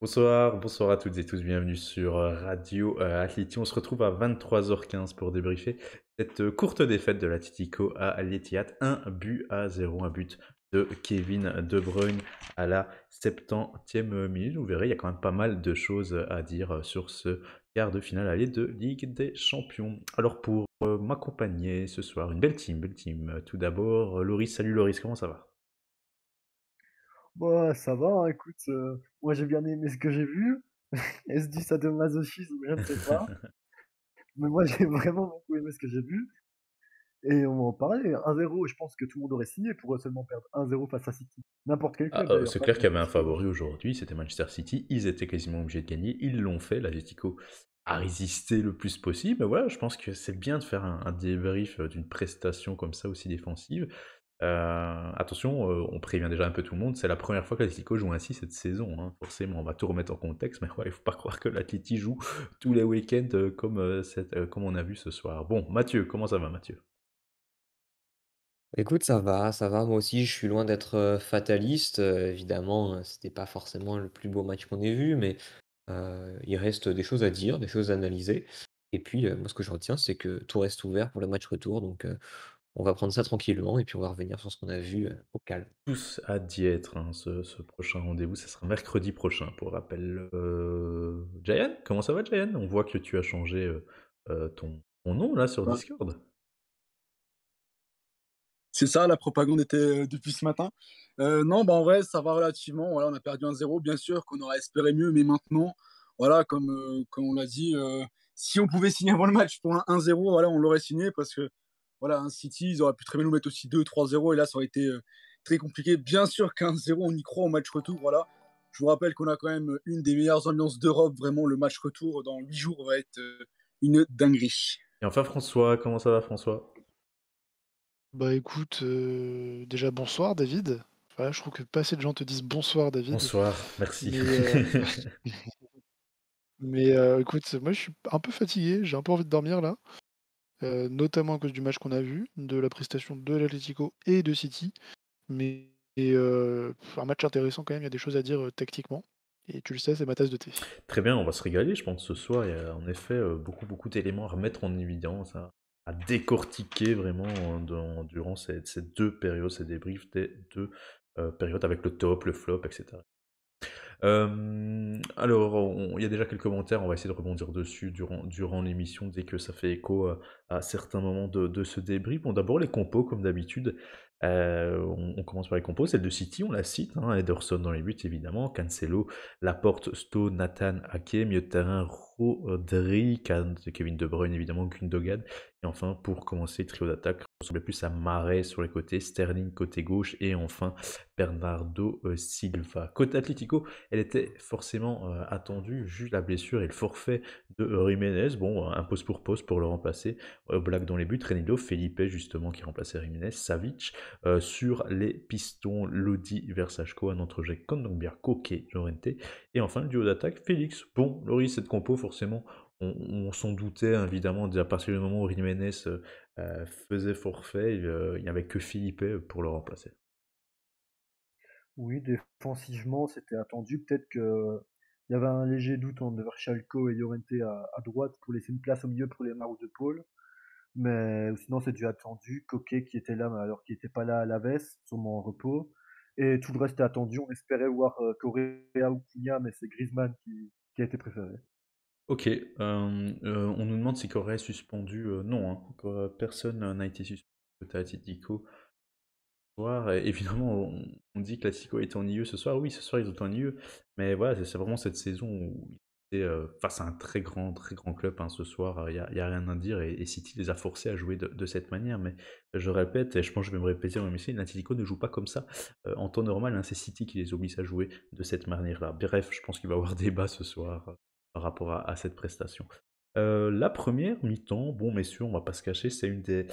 Bonsoir, bonsoir à toutes et tous, bienvenue sur Radio Atleti. On se retrouve à 23h15 pour débriefer cette courte défaite de l'Atlético à l'Etihad. 1-0, un but de Kevin De Bruyne à la 70e minute. Vous verrez, il y a quand même pas mal de choses à dire sur ce quart de finale aller de Ligue des Champions. Alors pour m'accompagner ce soir, une belle team, belle team. Tout d'abord, Loris, salut Loris, comment ça va? Bah, ça va, hein, écoute, moi j'ai bien aimé ce que j'ai vu. Est-ce du sadomasochisme? Je ne sais pas. Mais moi j'ai vraiment beaucoup aimé ce que j'ai vu. Et on va en parler. 1-0, je pense que tout le monde aurait signé pour seulement perdre 1-0 face à City. N'importe quel Ah, club d'ailleurs, c'est pas clair qu'il y que avait un City. favori aujourd'hui, c'était Manchester City. Ils étaient quasiment obligés de gagner. Ils l'ont fait. L'Atlético a résisté le plus possible. Mais voilà, je pense que c'est bien de faire un débrief d'une prestation comme ça aussi défensive. Attention, on prévient déjà un peu tout le monde. C'est la première fois que l'Atlético joue ainsi cette saison, hein. Forcément, on va tout remettre en contexte. Mais ouais, il faut pas croire que l'Atleti joue tous les week-ends comme on a vu ce soir. Bon, Mathieu, comment ça va, Mathieu? Écoute, ça va, moi aussi je suis loin d'être, fataliste, évidemment, c'était pas forcément le plus beau match qu'on ait vu, mais il reste des choses à dire, des choses à analyser et puis, moi ce que je retiens, c'est que tout reste ouvert pour le match retour donc on va prendre ça tranquillement et puis on va revenir sur ce qu'on a vu, au calme. Tous hâte d'y être, hein, ce prochain rendez-vous, ça sera mercredi prochain, pour rappel. Jayan, comment ça va, Jayan? On voit que tu as changé ton nom là sur Bah, Discord. c'est ça, la propagande était depuis ce matin. Non, bah en vrai, ça va relativement. Voilà, on a perdu 1-0. Bien sûr qu'on aurait espéré mieux, mais maintenant, voilà, comme on l'a dit, si on pouvait signer avant le match pour un 1-0, voilà, on l'aurait signé parce que voilà, un City, ils auraient pu très bien nous mettre aussi 2-3-0 et là, ça aurait été très compliqué. Bien sûr qu'un 0 on y croit au match retour. Voilà. Je vous rappelle qu'on a quand même une des meilleures ambiances d'Europe. Vraiment, le match retour dans 8 jours va être une dinguerie. Et enfin, François, comment ça va, François? Bah écoute, déjà bonsoir David. Voilà, je trouve que pas assez de gens te disent bonsoir David. Bonsoir, merci. Mais, écoute, moi je suis un peu fatigué, j'ai un peu envie de dormir là, notamment à cause du match qu'on a vu, de la prestation de l'Atlético et de City. Un match intéressant quand même, il y a des choses à dire, tactiquement et tu le sais, c'est ma tasse de thé. Très bien, on va se régaler, je pense, ce soir. Il y a en effet beaucoup d'éléments à remettre en évidence, à décortiquer vraiment durant ces deux périodes, ces débriefs des deux périodes avec le top, le flop, etc. Alors, il y a déjà quelques commentaires, on va essayer de rebondir dessus durant l'émission dès que ça fait écho à certains moments de ce débrief. Bon, d'abord les compos, comme d'habitude. On commence par les compos. Celle de City, on la cite, hein, Ederson dans les buts, évidemment. Cancelo, Laporte, Stowe, Nathan, Ake, milieu de terrain, Rodri, Kevin De Bruyne, évidemment, Gundogan. Et enfin, pour commencer, trio d'attaque, ressemblait plus à Mahrez sur les côtés, Sterling côté gauche, et enfin Bernardo Silva. Côté Atlético, elle était forcément attendue, vu la blessure et le forfait de Jiménez. Bon, un poste pour le remplacer. Black dans les buts, Renildo, Felipe justement qui remplaçait Jiménez, Savic. Sur les pistons, Lodi, Versachko, un autre jet, Kondogbia, Koke, Llorente. Et enfin, le duo d'attaque, Félix. Bon, Loris, cette compo, forcément, on s'en doutait, hein, évidemment, à partir du moment où Jiménez faisait forfait, il n'y avait que Felipe pour le remplacer. Oui, défensivement, c'était attendu. Peut-être que il y avait un léger doute entre Verchalco et Llorente à droite pour laisser une place au milieu pour les marques de Paul. Mais sinon, c'est du attendu. Coquet qui était là, mais alors qu'il n'était pas là à la veste, sûrement en repos. Et tout le reste est attendu. On espérait voir Correa ou Cunha, mais c'est Griezmann qui a été préféré. Ok, on nous demande si Correa est suspendu. Non, hein, personne n'a été suspendu côté Atletico. Ce soir, et évidemment, on dit que l'Atlético est ennuyeux ce soir. Oui, ce soir, ils ont ennuyeux. Mais voilà, c'est vraiment cette saison où ils étaient face à un très grand club, hein, ce soir. Il y a rien à dire. Et City les a forcés à jouer de cette manière. Mais je répète, et je pense que je vais me répéter dans l'émission, l'Atlético ne joue pas comme ça en temps normal, hein. C'est City qui les oblige à jouer de cette manière-là. Bref, je pense qu'il va y avoir débat ce soir par rapport à cette prestation. La première mi-temps, bon messieurs, on va pas se cacher, c'est une des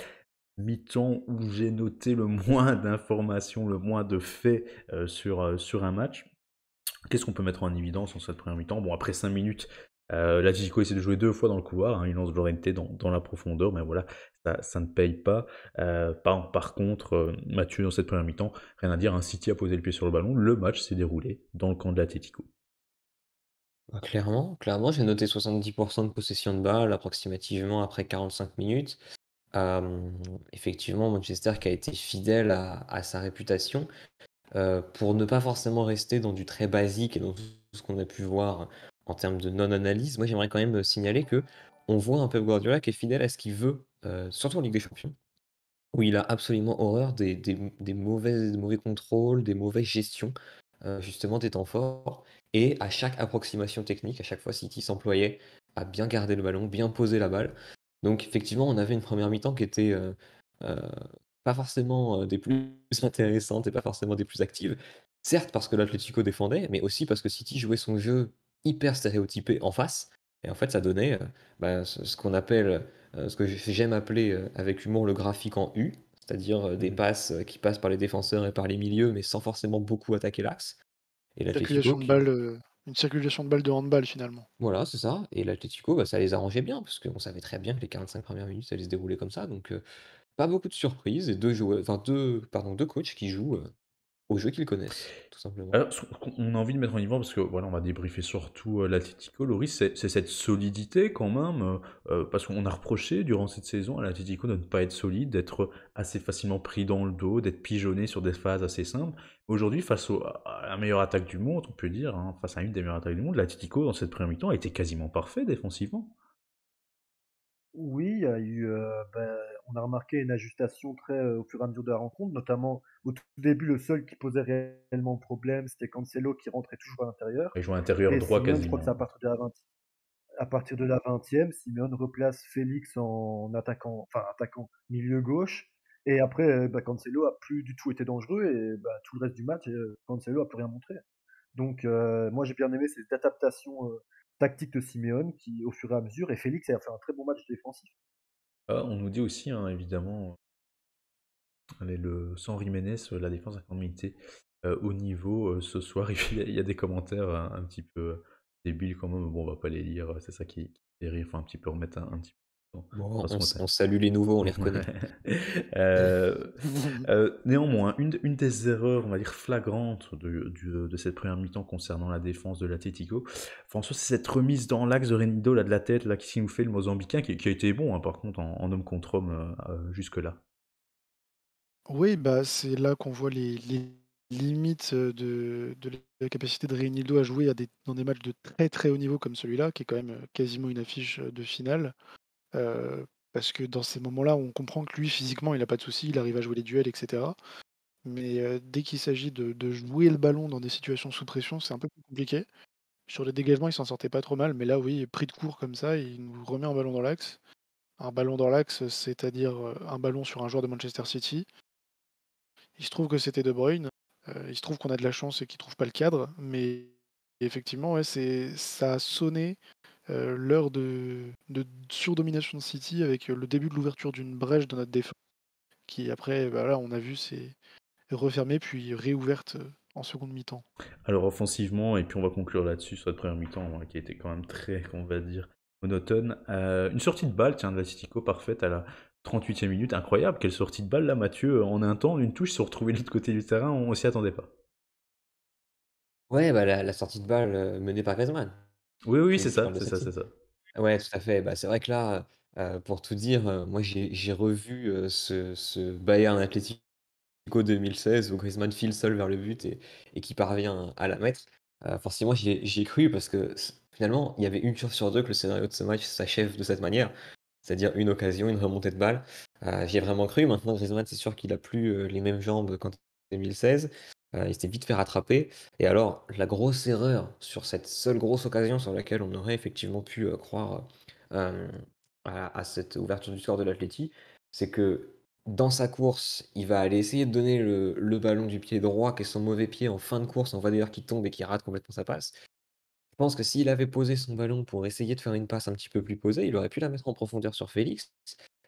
mi-temps où j'ai noté le moins d'informations, le moins de faits sur un match. Qu'est-ce qu'on peut mettre en évidence en cette première mi-temps? Bon, après 5 minutes, l'Atlético essaie de jouer deux fois dans le couloir, hein, il lance Llorente dans la profondeur, mais voilà, ça ne paye pas. Par contre, Mathieu, dans cette première mi-temps, rien à dire, un City a posé le pied sur le ballon, le match s'est déroulé dans le camp de l'Atlético. Bah, clairement, j'ai noté 70% de possession de balle approximativement après 45 minutes. Effectivement, Manchester qui a été fidèle à sa réputation, pour ne pas forcément rester dans du très basique et dans tout ce qu'on a pu voir en termes de non-analyse. Moi, j'aimerais quand même signaler que on voit un Pep Guardiola qui est fidèle à ce qu'il veut, surtout en Ligue des Champions, où il a absolument horreur des mauvais contrôles, des mauvaises gestions, justement des temps forts. Et à chaque approximation technique, à chaque fois, City s'employait à bien garder le ballon, bien poser la balle. Donc effectivement, on avait une première mi-temps qui était euh, pas forcément des plus intéressantes et pas forcément des plus actives. Certes parce que l'Atlético défendait, mais aussi parce que City jouait son jeu hyper stéréotypé en face. Et en fait, ça donnait ce qu'on appelle ce que j'aime appeler avec humour le graphique en U, c'est-à-dire des Mhm. passes qui passent par les défenseurs et par les milieux, mais sans forcément beaucoup attaquer l'axe. Et l'Atlético Circulation de qui... balles, une circulation de balles de handball finalement. Voilà, c'est ça. Et l'Atlético, bah, ça les arrangeait bien, parce qu'on savait très bien que les 45 premières minutes, ça allait se dérouler comme ça. Donc, pas beaucoup de surprises et deux coachs qui jouent au jeu qu'ils connaissent, tout simplement. Alors, on a envie de mettre en avant parce que voilà, on va débriefer surtout l'Atlético. Loris, c'est cette solidité quand même, parce qu'on a reproché durant cette saison à l'Atlético de ne pas être solide, d'être assez facilement pris dans le dos, d'être pigeonné sur des phases assez simples. Aujourd'hui, à la meilleure attaque du monde, on peut dire, hein, face à une des meilleures attaques du monde, l'Atlético dans cette première mi-temps a été quasiment parfait défensivement. Oui, il y a eu, on a remarqué une ajustation très, au fur et à mesure de la rencontre, notamment au tout début, le seul qui posait réellement problème, c'était Cancelo qui rentrait toujours à l'intérieur. Il joue à l'intérieur Et droit Simeone, je crois que c'est quasiment. à partir de la 20e, Simeone replace Félix en attaquant, enfin attaquant milieu gauche. Et après, Cancelo a plus du tout été dangereux et tout le reste du match, Cancelo a plus rien montré. Donc, moi j'ai bien aimé cette adaptation tactique de Simeone qui, au fur et à mesure, et Félix a fait un très bon match défensif. Ah, on nous dit aussi, hein, évidemment, sans Jiménez, la défense a quand même été au niveau ce soir. Il y a des commentaires un petit peu débiles quand même. Bon, on va pas les lire, c'est ça qui fait rire. Faut un petit peu remettre un petit peu Bon, dans ce on contexte. salue les nouveaux, on les reconnaît. Euh, Néanmoins, une des erreurs, on va dire, flagrantes de cette première mi-temps concernant la défense de l'Atlético, François, c'est cette remise dans l'axe de Renido, là, de la tête, là, qui nous fait le Mozambicain, qui a été bon, hein, par contre, en homme contre homme jusque-là. Oui, bah, c'est là qu'on voit les limites, de la capacité de Reinildo à jouer dans des matchs de très, très haut niveau comme celui-là, qui est quand même, quasiment une affiche, de finale. Parce que dans ces moments-là, on comprend que lui, physiquement, il a pas de souci, il arrive à jouer les duels et cetera. Mais, dès qu'il s'agit de jouer le ballon dans des situations sous pression, c'est un peu plus compliqué. Sur les dégagements, il s'en sortait pas trop mal, mais là, oui, pris de court comme ça, il nous remet un ballon dans l'axe. Un ballon dans l'axe, c'est-à-dire, un ballon sur un joueur de Manchester City. Il se trouve que c'était De Bruyne. Il se trouve qu'on a de la chance et qu'il trouve pas le cadre, mais effectivement, ouais, ça a sonné, l'heure de surdomination de City avec, le début de l'ouverture d'une brèche dans notre défense qui après, bah, là, on a vu, s'est refermée puis réouverte, en seconde mi-temps. Alors offensivement, et puis on va conclure là-dessus sur cette première mi-temps, hein, qui était quand même très, on va dire, monotone. Une sortie de balle, tiens, de l'Atlético parfaite à la 38e minute. Incroyable, quelle sortie de balle là, Mathieu. En un temps, une touche, ils se sont retrouvés de l'autre côté du terrain, on s'y attendait pas. Ouais, bah, la sortie de balle menée par Griezmann. Oui, oui, c'est Tu ça, parles de c'est ça, celle-ci? c'est ça. Ouais, tout à fait. Bah, c'est vrai que là, pour tout dire, moi j'ai revu ce Bayern Atlético 2016 où Griezmann file seul vers le but et qui parvient à la mettre. Forcément, j'y ai cru parce que finalement, il y avait une chance sur deux que le scénario de ce match s'achève de cette manière, c'est-à-dire une occasion, une remontée de balle. J'y ai vraiment cru. Maintenant, Griezmann, c'est sûr qu'il a plus les mêmes jambes qu'en 2016. Il s'était vite fait rattraper. Et alors, la grosse erreur sur cette seule grosse occasion sur laquelle on aurait effectivement pu croire euh, à cette ouverture du score de l'Atleti, c'est que dans sa course, il va aller essayer de donner le ballon du pied droit, qui est son mauvais pied en fin de course. On voit d'ailleurs qu'il tombe et qu'il rate complètement sa passe. Je pense que s'il avait posé son ballon pour essayer de faire une passe un petit peu plus posée, il aurait pu la mettre en profondeur sur Félix.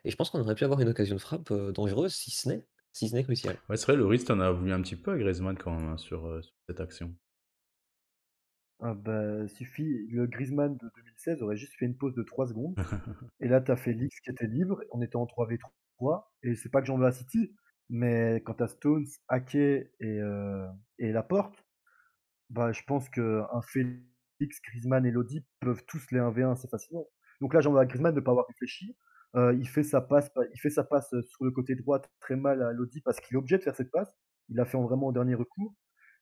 Et je pense qu'on aurait pu avoir une occasion de frappe dangereuse, si ce n'est cruciale. Ouais, c'est vrai, Loris, t'en as voulu un petit peu à Griezmann quand même, hein, sur cette action. Ah suffit, le Griezmann de 2016 aurait juste fait une pause de 3 secondes. Et là, tu as Félix qui était libre. On était en 3v3. Et c'est pas que j'en veux à City, mais quand tu as Stones, Ake et Laporte, je pense qu'un Félix Félix, Griezmann et Lodi peuvent tous les 1v1 assez facilement. Donc là, j'en vois à Griezmann ne pas avoir réfléchi. Il fait sa passe sur le côté droit très mal à Lodi parce qu'il est obligé de faire cette passe. Il l'a fait vraiment au dernier recours.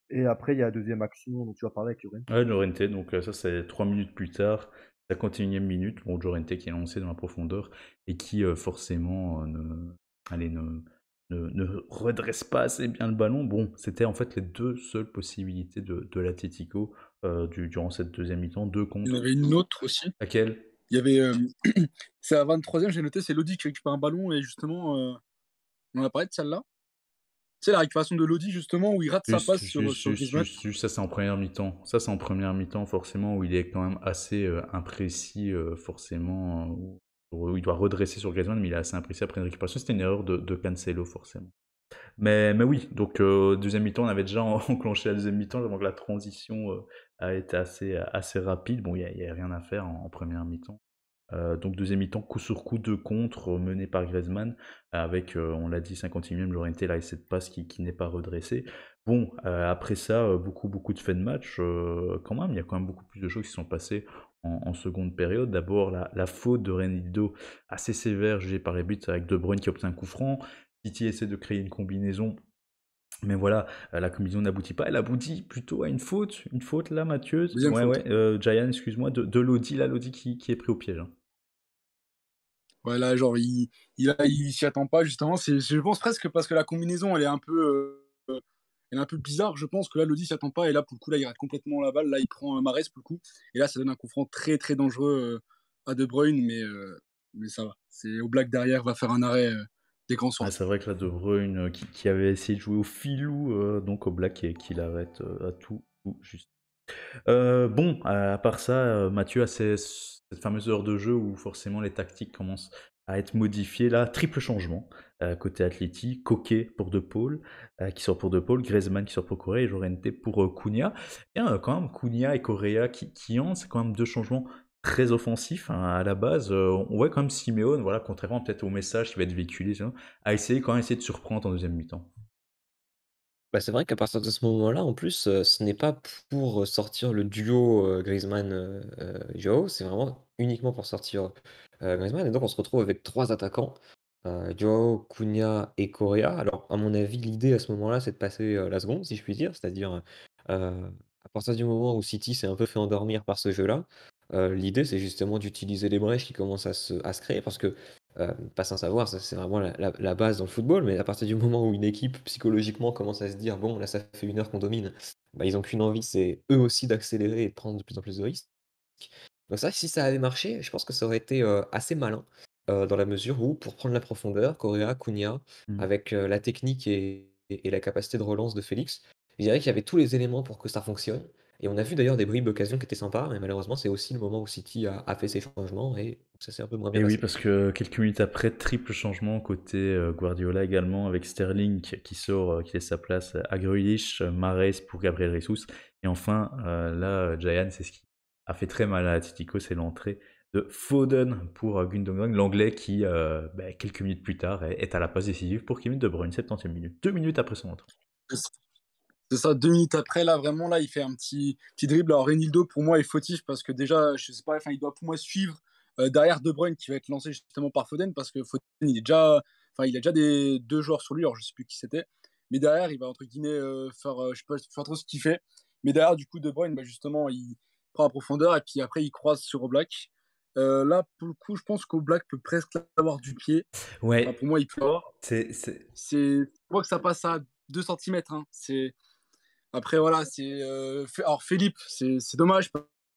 Et après, il y a la deuxième action dont tu vas parler avec Llorente. Ouais, Llorente, donc ça c'est 3 minutes plus tard, 51e minute, bon, Llorente qui est lancé dans la profondeur et qui forcément ne redresse pas assez bien le ballon. Bon, c'était en fait les deux seules possibilités de l'Atlético durant cette deuxième mi-temps, deux Il y en contre. avait une autre aussi. Laquelle? Il y avait. C'est à 23e, j'ai noté, c'est Lodi qui récupère un ballon et justement, on en a parlé de celle-là. Tu sais, la récupération de Lodi, justement, où il rate sa passe sur Griezmann. Ça c'est en première mi-temps. Ça c'est en première mi-temps forcément où il est quand même assez imprécis forcément où il doit redresser sur Griezmann mais il est assez imprécis après une récupération. C'était une erreur de Cancelo forcément. Mais oui, donc deuxième mi-temps on avait déjà enclenché la deuxième mi-temps. Donc la transition a été assez rapide. Bon, il y a rien à faire en première mi-temps. Donc deuxième mi-temps, coup sur coup, 2 contre mené par Griezmann, avec, on l'a dit, 51e, Llorente là et cette passe qui n'est pas redressée. Bon, après ça, beaucoup de faits de match, quand même, il y a quand même beaucoup plus de choses qui sont passées en seconde période. D'abord, la faute de Reinildo, assez sévère, jugée par les buts, avec De Bruyne qui obtient un coup franc. Titi essaie de créer une combinaison, mais voilà, la combinaison n'aboutit pas. Elle aboutit plutôt à une faute là, Mathieu. Deuxième Ouais, faute. ouais, Giant, excuse-moi, de Lodi, là, Lodi qui est pris au piège, hein. Ouais, là, genre, il s'y attend pas, justement. Je pense presque parce que la combinaison, elle est un peu bizarre. Je pense que là, Lodi s'y attend pas. Et là, pour le coup, là, il rate complètement la balle. Là, il prend Mahrez, pour le coup. Et là, ça donne un coup franc très, très dangereux à De Bruyne. Mais ça va. C'est Oblak derrière, va faire un arrêt des grands Ah, centres. c'est vrai que là, De Bruyne, qui avait essayé de jouer au filou, donc au Black, et qui l'arrête à tout juste. Bon, à part ça, Mathieu a cette fameuse heure de jeu où forcément les tactiques commencent à être modifiées. Là, triple changement côté Atleti, Koké pour De Paul, qui sort pour De Paul, Griezmann qui sort pour Correa et Llorente pour Cunha. Et quand même, Cunha et Correa qui entrent, c'est quand même deux changements très offensifs, hein, à la base. On voit quand même Simeone, voilà, contrairement peut-être au message qui va être véhiculé, a essayé de surprendre en deuxième mi-temps. Bah, c'est vrai qu'à partir de ce moment-là, en plus, ce n'est pas pour sortir le duo, Griezmann, Joao, c'est vraiment uniquement pour sortir, Griezmann et donc on se retrouve avec 3 attaquants, Joao, Cunha et Correa. Alors à mon avis, l'idée à ce moment-là, c'est de passer, la seconde, si je puis dire. C'est-à-dire, à partir du moment où City s'est un peu fait endormir par ce jeu-là, l'idée c'est justement d'utiliser les brèches qui commencent à se créer parce que, pas sans savoir, ça c'est vraiment la base dans le football, mais à partir du moment où une équipe psychologiquement commence à se dire: «Bon là ça fait 1 heure qu'on domine», bah, ils ont qu'une envie, c'est eux aussi d'accélérer et de prendre de plus en plus de risques. Donc ça, si ça avait marché, je pense que ça aurait été, assez malin, dans la mesure où pour prendre la profondeur, Correa, Cunha, Mm. avec, la technique et la capacité de relance de Félix, je dirais qu'il y avait tous les éléments pour que ça fonctionne et on a vu d'ailleurs des bribes d'occasion qui étaient sympas, mais malheureusement, c'est aussi le moment où City a fait ses changements et ça s'est un peu moins bien Et oui, passé. parce que quelques minutes après, triple changement côté Guardiola également, avec Sterling qui sort, qui laisse sa place à Grealish, Mahrez pour Gabriel Jesus. Et enfin, là, Giant, c'est ce qui a fait très mal à Atletico, c'est l'entrée de Foden pour Gundogan, l'anglais qui, quelques minutes plus tard, est à la passe décisive pour Kevin De Bruyne, 70e minute. 2 minutes après son entrée. C'est ça, 2 minutes après, là, vraiment, là, il fait un petit dribble. Alors, Renildo, pour moi, est fautif parce que déjà, je sais pas, enfin, il doit pour moi suivre derrière De Bruyne qui va être lancé justement par Foden parce que Foden, il a déjà des 2 joueurs sur lui, alors je sais plus qui c'était. Mais derrière, il va entre guillemets faire, je sais pas trop ce qu'il fait. Mais derrière, du coup, De Bruyne, bah, justement, il prend la profondeur et puis après, il croise sur Oblak. Là, pour le coup, je pense qu'Oblak peut presque avoir du pied. Enfin, Ouais, pour moi, il peut avoir. c'est... Je crois que ça passe à 2 cm. Après, voilà, alors Philippe, c'est dommage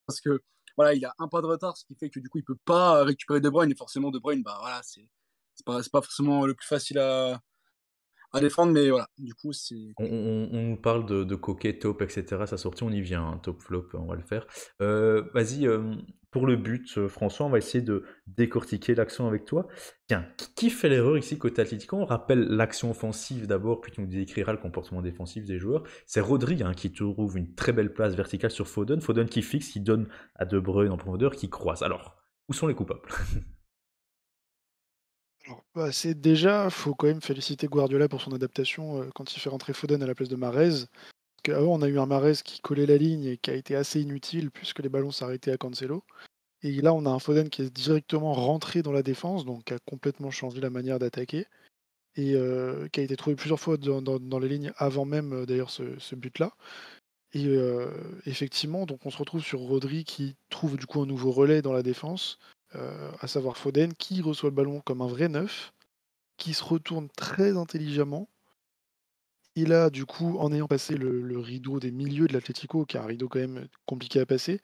parce que voilà, il a un pas de retard, ce qui fait que du coup, il peut pas récupérer De Bruyne et forcément De Bruyne, bah voilà, c'est pas forcément le plus facile à défendre, mais voilà, du coup, c'est On, compliqué. on nous parle de Coquet, Top, etc. Sa sortie, on y vient, hein, Top Flop, on va le faire. Vas-y, pour le but, François, on va essayer de décortiquer l'action avec toi. Tiens, qui fait l'erreur ici côté Atlético? On rappelle l'action offensive d'abord, puis tu nous décriras le comportement défensif des joueurs. C'est Rodri, hein, qui trouve une très belle place verticale sur Foden. Foden qui fixe, qui donne à De Bruyne en profondeur, qui croise. Alors, où sont les coupables? Alors, bah, c'est déjà, faut quand même féliciter Guardiola pour son adaptation, quand il fait rentrer Foden à la place de Mahrez. Qu'avant, on a eu un Mahrez qui collait la ligne et qui a été assez inutile puisque les ballons s'arrêtaient à Cancelo. Et là, on a un Foden qui est directement rentré dans la défense, donc qui a complètement changé la manière d'attaquer et qui a été trouvé plusieurs fois dans les lignes avant même, d'ailleurs ce but-là. Et effectivement, donc on se retrouve sur Rodri qui trouve du coup un nouveau relais dans la défense, à savoir Foden qui reçoit le ballon comme un vrai neuf, qui se retourne très intelligemment. Et là, du coup, en ayant passé le rideau des milieux de l'Atlético, qui est un rideau quand même compliqué à passer,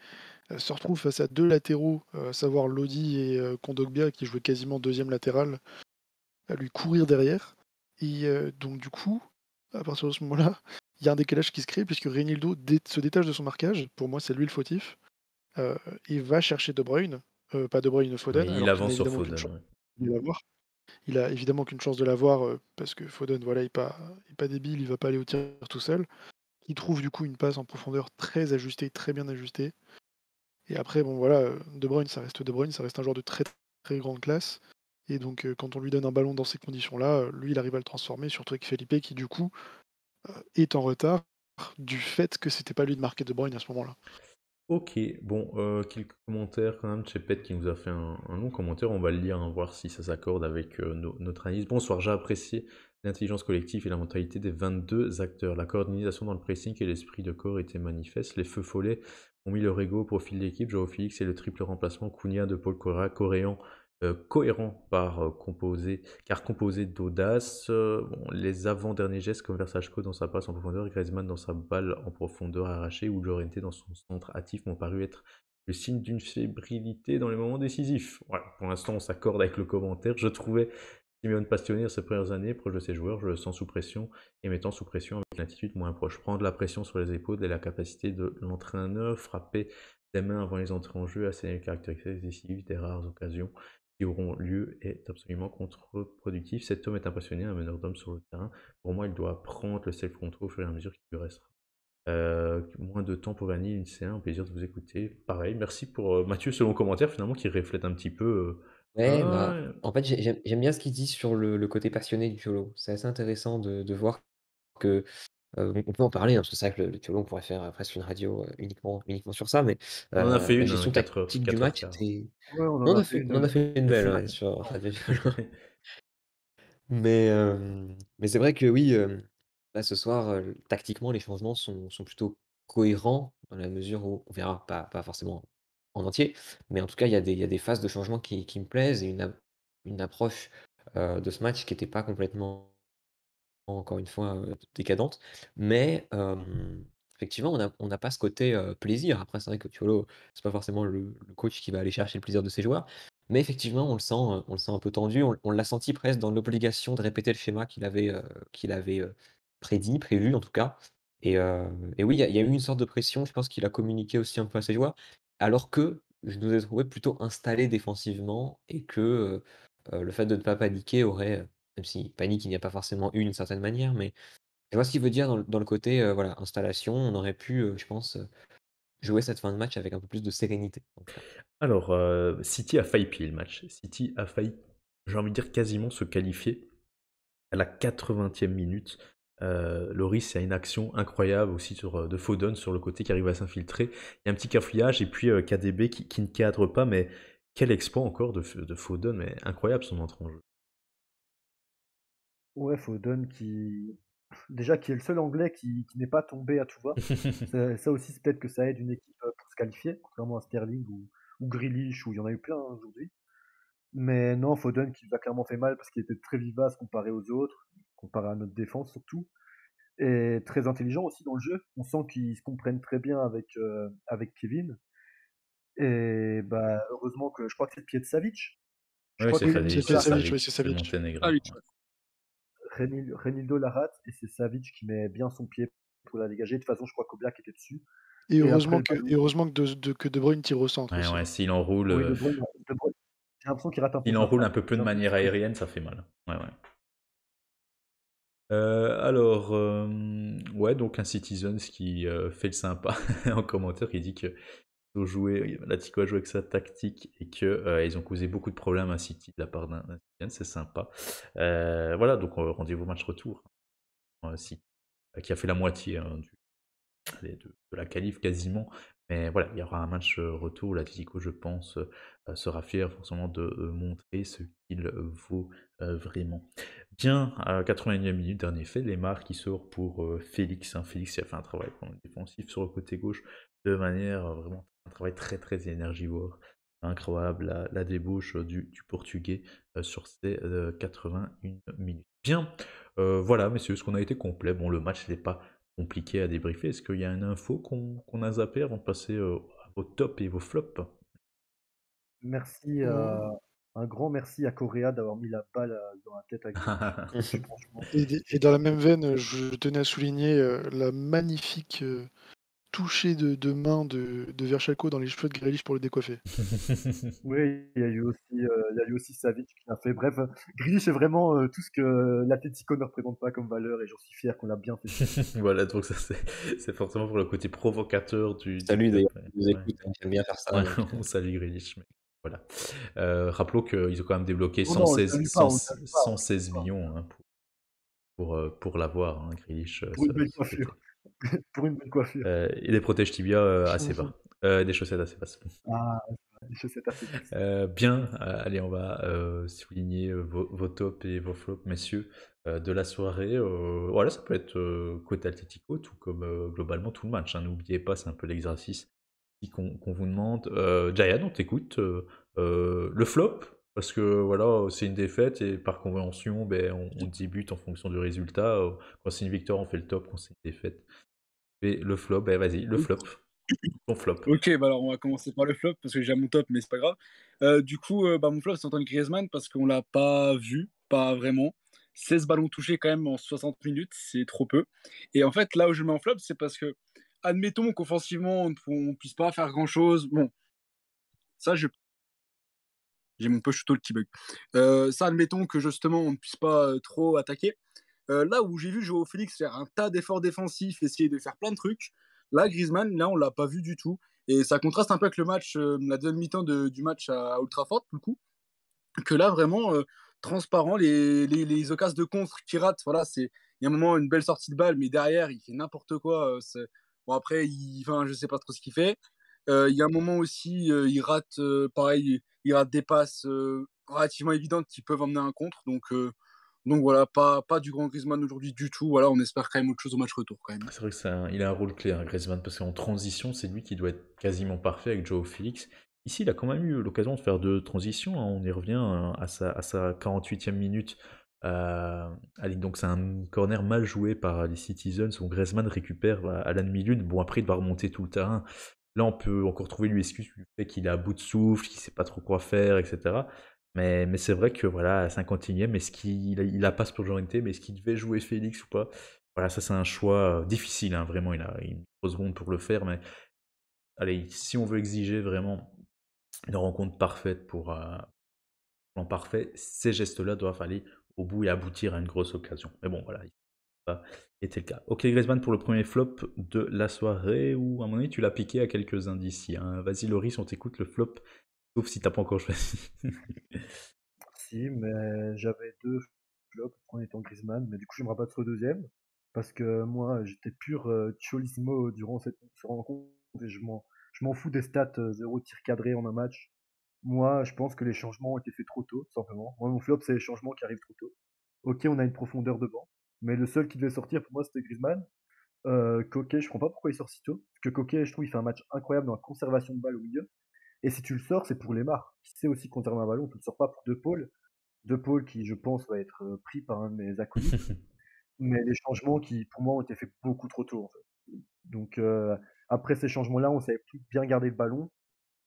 se retrouve face à 2 latéraux, à savoir Lodi et Kondogbia qui jouaient quasiment deuxième latéral, à lui courir derrière. Et donc du coup, à partir de ce moment-là, il y a un décalage qui se crée puisque Reinildo se détache de son marquage. Pour moi, c'est lui le fautif. Heu, et va chercher De Bruyne, pas De Bruyne, Foden, Oui, il alors qu'il n'a avance sur évidemment aucune Foden, chance ouais. de l'avoir. Il a évidemment qu'une chance de l'avoir, parce que Foden, voilà, il est pas débile, il va pas aller au tir tout seul. Il trouve du coup une passe en profondeur très ajustée, très bien ajustée. Et après, bon voilà, De Bruyne, ça reste De Bruyne, ça reste un joueur de très, très grande classe. Et donc, quand on lui donne un ballon dans ces conditions-là, lui, il arrive à le transformer, surtout avec Felipe qui, du coup, est en retard du fait que c'était pas lui de marquer De Bruyne à ce moment-là. Ok, bon, quelques commentaires quand même. Chepet qui nous a fait un long commentaire, on va le lire, hein, voir si ça s'accorde avec notre analyse. Bonsoir, j'ai apprécié l'intelligence collective et la mentalité des 22 acteurs. La coordination dans le pressing et l'esprit de corps étaient manifestes. Les feux follets ont mis leur ego au profil de l'équipe. Joao Félix et le triple remplacement Cunha de Paul Correa, cohérent car composé d'audace. Bon, les avant-derniers gestes comme Versachko dans sa passe en profondeur, Griezmann dans sa balle en profondeur arrachée ou Llorente dans son centre hâtif m'ont paru être le signe d'une fébrilité dans les moments décisifs. Voilà, pour l'instant on s'accorde avec le commentaire. Je trouvais Simeone passionné ces premières années, proche de ses joueurs, je le sens sous pression et mettant sous pression avec l'attitude moins proche. Prendre la pression sur les épaules et la capacité de l'entraîneur, frapper des mains avant les entrées en jeu, assez les caractéristiques décisives des rares occasions qui auront lieu est absolument contre-productif. Cet homme est impressionné, un meneur d'hommes sur le terrain. Pour moi, il doit prendre le self-control au fur et à mesure qu'il lui restera. Moins de temps pour gagner une C1, un plaisir de vous écouter. Pareil, merci pour Mathieu, ce long commentaire finalement qui reflète un petit peu. Ouais, bah, Ouais. en fait, j'aime bien ce qu'il dit sur le côté passionné du Cholo. C'est assez intéressant de voir que, on peut en parler, hein, parce que c'est vrai que le Cholo, on pourrait faire, presque une radio, uniquement sur ça, mais, On en a fait la une, gestion 4 heures, tactique du 4 heures match quart. était Ouais, on en on a a fait fait une, on en a fait une belle, ouais, ouais. sur Radio Cholo. Mais c'est vrai que oui, là, ce soir, tactiquement, les changements sont plutôt cohérents dans la mesure où on verra pas forcément en entier, mais en tout cas, il y a des phases de changement qui me plaisent et une approche, de ce match qui était pas complètement, encore une fois, décadente. Mais effectivement, on n'a pas ce côté, plaisir. Après, c'est vrai que Thiolo, c'est pas forcément le coach qui va aller chercher le plaisir de ses joueurs. Mais effectivement, on le sent un peu tendu. On l'a senti presque dans l'obligation de répéter le schéma qu'il avait prévu en tout cas. Et oui, il y a eu une sorte de pression. Je pense qu'il a communiqué aussi un peu à ses joueurs, alors que je nous ai trouvés plutôt installés défensivement et que, le fait de ne pas paniquer aurait, même si panique, il n'y a pas forcément eu d'une certaine manière, mais je vois ce qu'il veut dire dans le côté, voilà, installation. On aurait pu, je pense, jouer cette fin de match avec un peu plus de sérénité, en tout cas. Alors, City a failli plier le match. City a failli, j'ai envie de dire, quasiment se qualifier à la 80e minute. Loris a une action incroyable aussi de Foden sur le côté qui arrive à s'infiltrer. Il y a un petit cafouillage et puis KDB qui ne cadre pas, mais quel exploit encore de Foden, mais incroyable son entrée en jeu. Ouais, Foden qui déjà qui est le seul Anglais qui n'est pas tombé à tout va. Ça aussi, c'est peut-être que ça aide une équipe, pour se qualifier, contrairement à Sterling ou Grealish où il y en a eu plein, hein, aujourd'hui. Mais non, Foden qui nous a clairement fait mal parce qu'il était très vivace comparé aux autres, comparé à notre défense surtout, et très intelligent aussi dans le jeu. On sent qu'ils se comprennent très bien avec Kevin. Et bah, heureusement que je crois que c'est le pied de Savic. Je Ouais, crois c'est que Savic, C'était c'est Renildo Savic, oui, Savic, c'est c'est le Savic. Monténégrin. Allez, Ouais. Renildo la rate et c'est Savic qui met bien son pied pour la dégager. De toute façon, je crois qu'Oblak était dessus. Et Et après heureusement le que, ballon, et heureusement que De Bruyne tire au centre Ouais, aussi, ouais, hein. s'il enroule, oui, De Bruyne, j'ai l'impression qu'il rate un peu s'il sa enroule frappe. un peu de J'ai manière l'impression que aérienne, ça fait mal. Ouais, ouais. Alors, ouais, donc un Citizens qui fait le sympa en commentaire, il dit que l'Atlético a joué avec sa tactique et que ils ont causé beaucoup de problèmes à City de la part d'un Citizens, c'est sympa. Voilà, donc rendez-vous match retour. City, qui a fait la moitié, hein, de la qualif quasiment. Mais voilà, il y aura un match retour où l'Atlético, je pense, sera fier forcément de montrer ce qu'il vaut vraiment. Bien, à 81e minute, dernier fait, Lemar qui sort pour Félix. Félix qui a fait un travail défensif sur le côté gauche de manière vraiment un travail très très énergivore. Incroyable la débauche du Portugais sur ces 81 minutes. Bien, voilà, messieurs, ce qu'on a été complet. Bon, le match n'est pas compliqué à débriefer. Est-ce qu'il y a une info qu'on a zappé avant de passer à vos tops et vos flops? Merci un grand merci à Correa d'avoir mis la balle dans la tête à Grealish. Franchement, Et dans la même veine, je tenais à souligner la magnifique toucher de main de Verchalco dans les cheveux de Grealish pour le décoiffer. oui, il y a eu aussi Savic qui l'a fait. Bref, Grealish est vraiment tout ce que l'Atlético ne représente pas comme valeur et j'en suis fier qu'on l'a bien fait. Voilà, donc ça c'est forcément pour le côté provocateur du Salut club. d'ailleurs, Ouais, qui nous écoute, hein, j'aime bien faire ça. ouais, Donc, on salue Grealish, mais voilà. Rappelons qu'ils ont quand même débloqué Non, non, on le salue pas, on le salue pas, on le 116 salue pas. millions pour l'avoir, Grealish. Pour une belle coiffure. Pour une belle coiffure. Et des protèges tibia assez bas. Des chaussettes assez basses. Ah, des chaussettes assez basses. Bien, allez, on va souligner vos tops et vos flops, messieurs, de la soirée. Voilà, ça peut être côté Atlético, tout comme globalement tout le match. N'oubliez pas, c'est un peu l'exercice qu'on vous demande. Jayan, on t'écoute. Le flop, parce que voilà, c'est une défaite et par convention, ben, on débute en fonction du résultat. Quand c'est une victoire, on fait le top. Quand c'est une défaite, et le flop, ben vas-y, le flop. Ton flop. Ok, bah alors on va commencer par le flop parce que j'ai mon top, mais c'est pas grave. Du coup, bah, mon flop, c'est Antoine Griezmann parce qu'on l'a pas vu, pas vraiment. 16 ballons touchés quand même en 60 minutes, c'est trop peu. Et en fait, là où je mets en flop, c'est parce que, admettons qu'offensivement, on puisse pas faire grand-chose. Bon, ça, j'ai mon push tout qui bug. Ça, admettons que justement, on ne puisse pas trop attaquer. Là où j'ai vu Joao Félix faire un tas d'efforts défensifs, essayer de faire plein de trucs, là, Griezmann, là, on l'a pas vu du tout. Et ça contraste un peu avec le match, la deuxième mi-temps du match à Old Trafford, pour le coup, que là, vraiment, transparent, les occasions de contre qui ratent, voilà, il y a un moment, une belle sortie de balle, mais derrière, il fait n'importe quoi. Bon, après, enfin, je sais pas trop ce qu'il fait. Il y a un moment aussi, il rate, pareil, il rate des passes relativement évidentes qui peuvent emmener un contre. Donc voilà, pas du grand Griezmann aujourd'hui du tout. Voilà, on espère quand même autre chose au match retour quand même. C'est vrai que il a un rôle clé, Griezmann, parce qu'en transition, c'est lui qui doit être quasiment parfait avec Joao Félix. Ici, il a quand même eu l'occasion de faire deux transitions. On y revient à sa 48e minute. Allez, donc c'est un corner mal joué par les Citizens où Griezmann récupère à la demi-lune. Bon, après, il doit remonter tout le terrain. Là, on peut encore trouver lui excuse du fait qu'il est à bout de souffle, qu'il sait pas trop quoi faire, etc. Mais c'est vrai que voilà, à 50e, il a pas cette opportunité, mais est-ce qu'il devait jouer Félix ou pas? Voilà, ça c'est un choix difficile, vraiment, il a une grosse seconde pour le faire, mais allez, si on veut exiger vraiment une rencontre parfaite pour plan parfait, ces gestes-là doivent aller au bout et aboutir à une grosse occasion. Mais bon, voilà, ça n'a pas été le cas. Ok, Griezmann pour le premier flop de la soirée, ou à mon avis, tu l'as piqué à quelques indices. Vas-y, Loris, on t'écoute le flop, sauf si t'as pas encore choisi. Si, mais j'avais deux flops, le premier étant Griezmann, mais du coup, je me rabatte sur le deuxième, parce que moi, j'étais pur cholismo durant cette rencontre, et je m'en fous des stats, 0 tir cadré en un match. Moi, je pense que les changements ont été faits trop tôt, tout simplement. Moi, mon flop, c'est les changements qui arrivent trop tôt. Ok, on a une profondeur de banc, mais le seul qui devait sortir pour moi, c'était Griezmann. Coquet, je comprends pas pourquoi il sort si tôt, parce que Coquet, je trouve, il fait un match incroyable dans la conservation de balle au milieu. Et si tu le sors, c'est pour Lemar, qui sait aussi conserver un ballon. Tu le sors pas pour De Paul qui, je pense, va être pris par un de mes acolytes. Mais les changements qui, pour moi, ont été faits beaucoup trop tôt, en fait. Donc, après ces changements-là, on savait plus bien garder le ballon,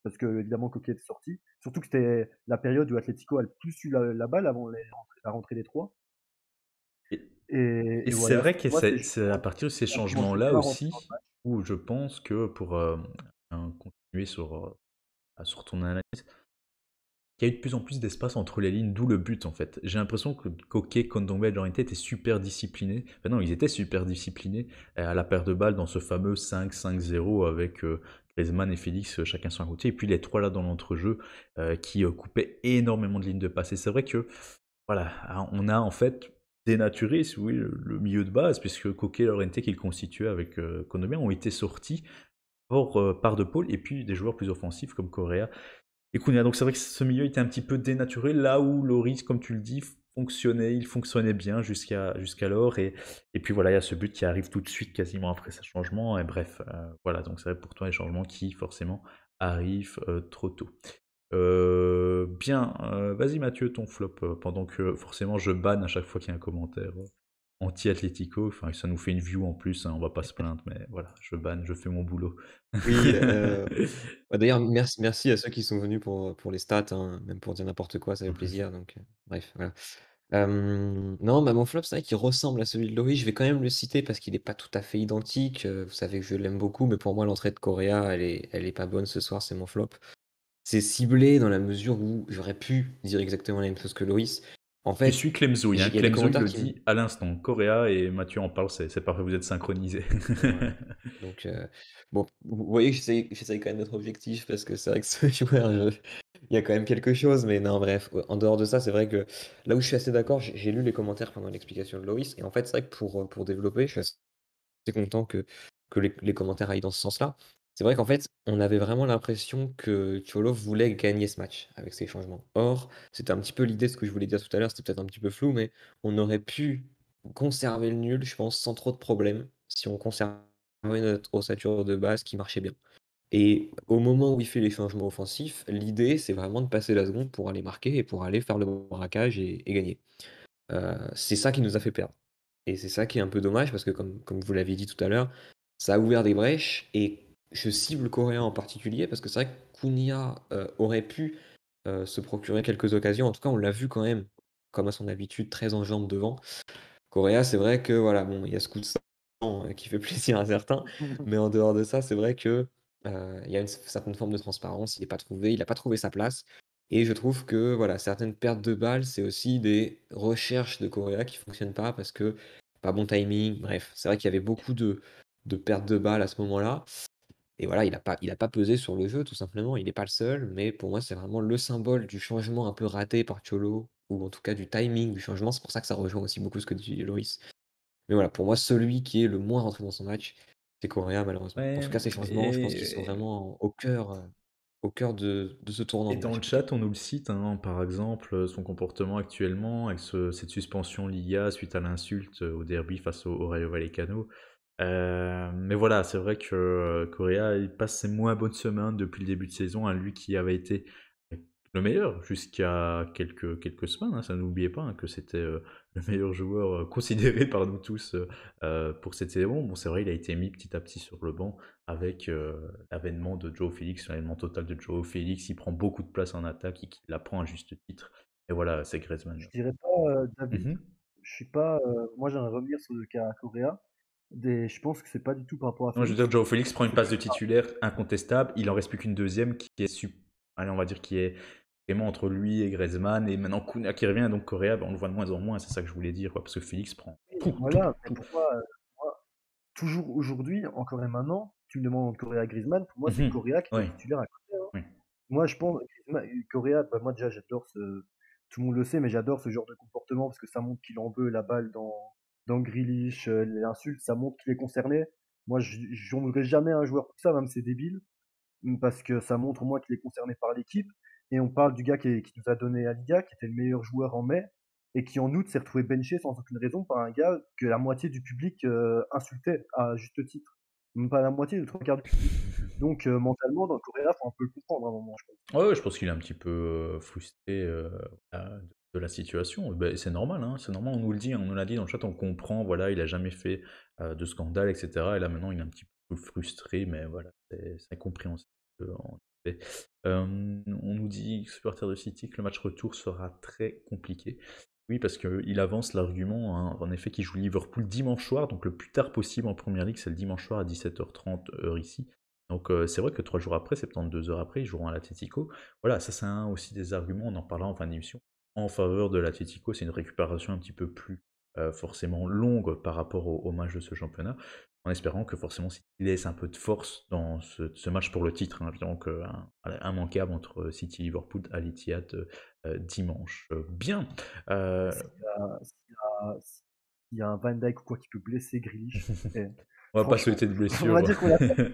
parce que, évidemment, Coquet était sorti. Surtout que c'était la période où Atletico a le plus eu la balle avant la rentrée des trois. Et, Et, et et c'est voilà, vrai que moi, c'est c'est à partir de ces on a commencé changements-là bien à rentrer dans le aussi match. où je pense que pour continuer sur ton analyse, qu'il y a eu de plus en plus d'espace entre les lignes, d'où le but en fait. J'ai l'impression que Koke, Kondogbia et Llorente étaient super disciplinés. Enfin non, ils étaient super disciplinés à la paire de balles dans ce fameux 5-5-0 avec Griezmann et Félix chacun sur un côté. Et puis les trois là dans l'entrejeu qui coupaient énormément de lignes de passe. Et c'est vrai que voilà, on a en fait dénaturé, si vous voulez, le milieu de base, puisque Koke et Llorente qu'il constituait avec Kondogbia ont été sortis par De Paul et puis des joueurs plus offensifs comme Correa et Cunha. Donc c'est vrai que ce milieu était un petit peu dénaturé, là où Loris, comme tu le dis, il fonctionnait bien jusqu'alors. Et puis voilà, il y a ce but qui arrive tout de suite, quasiment après ce changement. Et bref, voilà, donc c'est vrai pour toi les changements qui forcément arrivent trop tôt. Bien, vas-y Mathieu, ton flop, pendant que forcément je banne à chaque fois qu'il y a un commentaire anti-Atlético. Enfin, ça nous fait une view en plus, hein, on va pas se plaindre, mais voilà, je banne, je fais mon boulot. Oui, bah, d'ailleurs merci à ceux qui sont venus pour les stats, hein, même pour dire n'importe quoi, ça fait plaisir donc bref, voilà. Non, bah, mon flop, c'est vrai qu'il ressemble à celui de Loïc. Je vais quand même le citer parce qu'il est pas tout à fait identique, vous savez que je l'aime beaucoup, mais pour moi l'entrée de Correa, elle est pas bonne ce soir, c'est mon flop. C'est ciblé dans la mesure où j'aurais pu dire exactement la même chose que Loïs. En Je fait, suis Clemzo, il y a des Clemzo il commentaires le qui me dit à l'instant. Correa et Mathieu en parle, c'est parfait, vous êtes synchronisés. voilà, donc bon, vous voyez que j'essaye quand même d'être objectif parce que c'est vrai que ce joueur, il y a quand même quelque chose, mais non, bref, en dehors de ça, c'est vrai que là où je suis assez d'accord, j'ai lu les commentaires pendant l'explication de Loïs, et en fait, c'est vrai que pour développer, je suis assez content que les commentaires aillent dans ce sens-là. C'est vrai qu'en fait, on avait vraiment l'impression que Cholo voulait gagner ce match avec ses changements. Or, c'était un petit peu l'idée, ce que je voulais dire tout à l'heure, c'était peut-être un petit peu flou, mais on aurait pu conserver le nul, je pense, sans trop de problèmes, si on conservait notre ossature de base qui marchait bien. Et au moment où il fait les changements offensifs, l'idée, c'est vraiment de passer la seconde pour aller marquer et pour aller faire le braquage et gagner. C'est ça qui nous a fait perdre. Et c'est ça qui est un peu dommage parce que comme vous l'avez dit tout à l'heure, ça a ouvert des brèches et je cible Correa en particulier parce que c'est vrai que Cunha aurait pu se procurer quelques occasions. En tout cas, on l'a vu quand même, comme à son habitude, très en jambes devant. Correa, c'est vrai que voilà, bon, il y a ce coup de sang qui fait plaisir à certains, mais en dehors de ça, c'est vrai que il y a une certaine forme de transparence. Il a pas trouvé sa place. Et je trouve que voilà, certaines pertes de balles, c'est aussi des recherches de Correa qui fonctionnent pas parce que pas bon timing. Bref, c'est vrai qu'il y avait beaucoup de pertes de balles à ce moment-là. Et voilà, il a pas pesé sur le jeu, tout simplement. Il n'est pas le seul, mais pour moi, c'est vraiment le symbole du changement un peu raté par Cholo, ou en tout cas du timing du changement. C'est pour ça que ça rejoint aussi beaucoup ce que dit Loïs. Mais voilà, pour moi, celui qui est le moins rentré dans son match, c'est Correa, malheureusement. En Ouais, tout cas, ces changements, je pense qu'ils sont vraiment au cœur de ce tournant et de dans match, le plutôt. chat, on nous le cite, hein, par exemple, son comportement actuellement, avec cette suspension Liga suite à l'insulte au derby face au Rayo Vallecano. Mais voilà, c'est vrai que Correa, il passe ses moins bonnes semaines depuis le début de saison, hein, lui qui avait été le meilleur jusqu'à quelques semaines, hein, ça n'oubliez pas hein, que c'était le meilleur joueur considéré par nous tous pour cette saison. Bon, c'est vrai, il a été mis petit à petit sur le banc avec l'avènement de Joe Félix, l'avènement total de Joe Félix. Il prend beaucoup de place en attaque et qu'il la prend à juste titre. Et voilà, c'est Griezmann. Je dirais pas, David, Mhm. je suis pas, moi j'aimerais revenir sur le cas Correa. Je pense que c'est pas du tout par rapport à Non, je veux Félix. dire, Joe Félix prend une C'est place plus de titulaire incontestable. Il en reste plus qu'une deuxième qui est, allez, on va dire, qui est vraiment entre lui et Griezmann. Et maintenant, Cunha qui revient, donc Correa, ben, on le voit de moins en moins. C'est ça que je voulais dire, quoi, parce que Félix prend oui, tout, tout, voilà, mais tout. pour moi, toujours aujourd'hui, encore et maintenant, tu me demandes Correa Griezmann, pour moi c'est Mhm. Correa qui doit Oui, être titulaire à côté, hein. oui. Moi je pense Correa, bah, moi déjà j'adore tout le monde le sait, mais j'adore ce genre de comportement parce que ça montre qu'il en veut la balle dans Grealish, l'insulte, ça montre qu'il est concerné. Moi j'en voudrais jamais un joueur comme ça, même c'est débile. Parce que ça montre au moins qu'il est concerné par l'équipe. Et on parle du gars qui nous a donné la Liga, qui était le meilleur joueur en mai, et qui en août s'est retrouvé benché sans aucune raison par un gars que la moitié du public insultait à juste titre. Même pas la moitié, le trois quarts du public. Donc mentalement, dans le Coréa, faut un peu le comprendre à un moment, je pense. Ouais, je pense qu'il est un petit peu frustré voilà, de la situation. Ben, c'est normal, hein, c'est normal, on nous le dit, hein, on nous l'a dit dans le chat, on comprend, voilà, il a jamais fait de scandale, etc. Et là maintenant, il est un petit peu frustré, mais voilà, c'est compréhensible. En effet. On nous dit, supporter de City, que le match retour sera très compliqué. Oui, parce qu'il avance l'argument, hein, en effet, qu'il joue Liverpool dimanche soir, donc le plus tard possible en Première Ligue, c'est le dimanche soir à 17h30 heure ici. Donc c'est vrai que 3 jours après, 72 heures après, ils joueront à l'Atlético. Voilà, ça c'est un aussi des arguments, on en parlera en fin d'émission, en faveur de l'Atlético. C'est une récupération un petit peu plus forcément longue par rapport au match de ce championnat. en espérant que forcément City laisse un peu de force dans ce match pour le titre, hein, évidemment immanquable entre City et Liverpool à l'Etihad dimanche. Bien. S'il y a, s'il y a un Van Dijk ou quoi qui peut blesser Grealish, et On va pas franchement, souhaiter de on va blessure. dire qu'on l'a fait.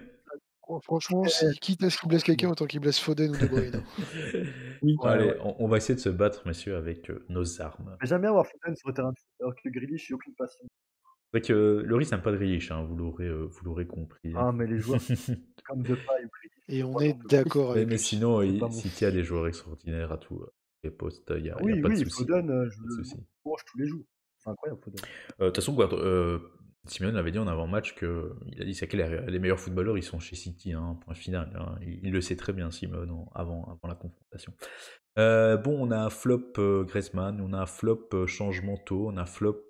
Franchement, quitte à ce qu'il blesse quelqu'un, autant qu'il blesse Foden ou De Bruyne, hein. Oui. Bon, Ouais, allez, ouais. on va essayer de se battre, messieurs, avec nos armes. Mais j'aime bien voir Foden sur le terrain de foot, alors que Grealish, j'ai aucune passion. C'est vrai que Loris n'aime pas de Grealish, hein, vous l'aurez compris. Ah, mais les joueurs comme Depay ou Grealish, Et on moi, est j'en peux plus. d'accord Mais, avec mais lui. sinon, C'est pas mon City a des joueurs extraordinaires à tous les postes, il n'y a, Ah y a oui, pas de oui, souci. Foden, je Pas de le souci. mange tous les jours. C'est incroyable, Foden. De toute façon, Simeone avait dit en avant-match que il a dit c'est que les meilleurs footballeurs ils sont chez City, hein, point final. Hein. Il le sait très bien, Simeone, avant la confrontation. Bon, on a un flop Griezmann, on a un flop changement tôt, on a un flop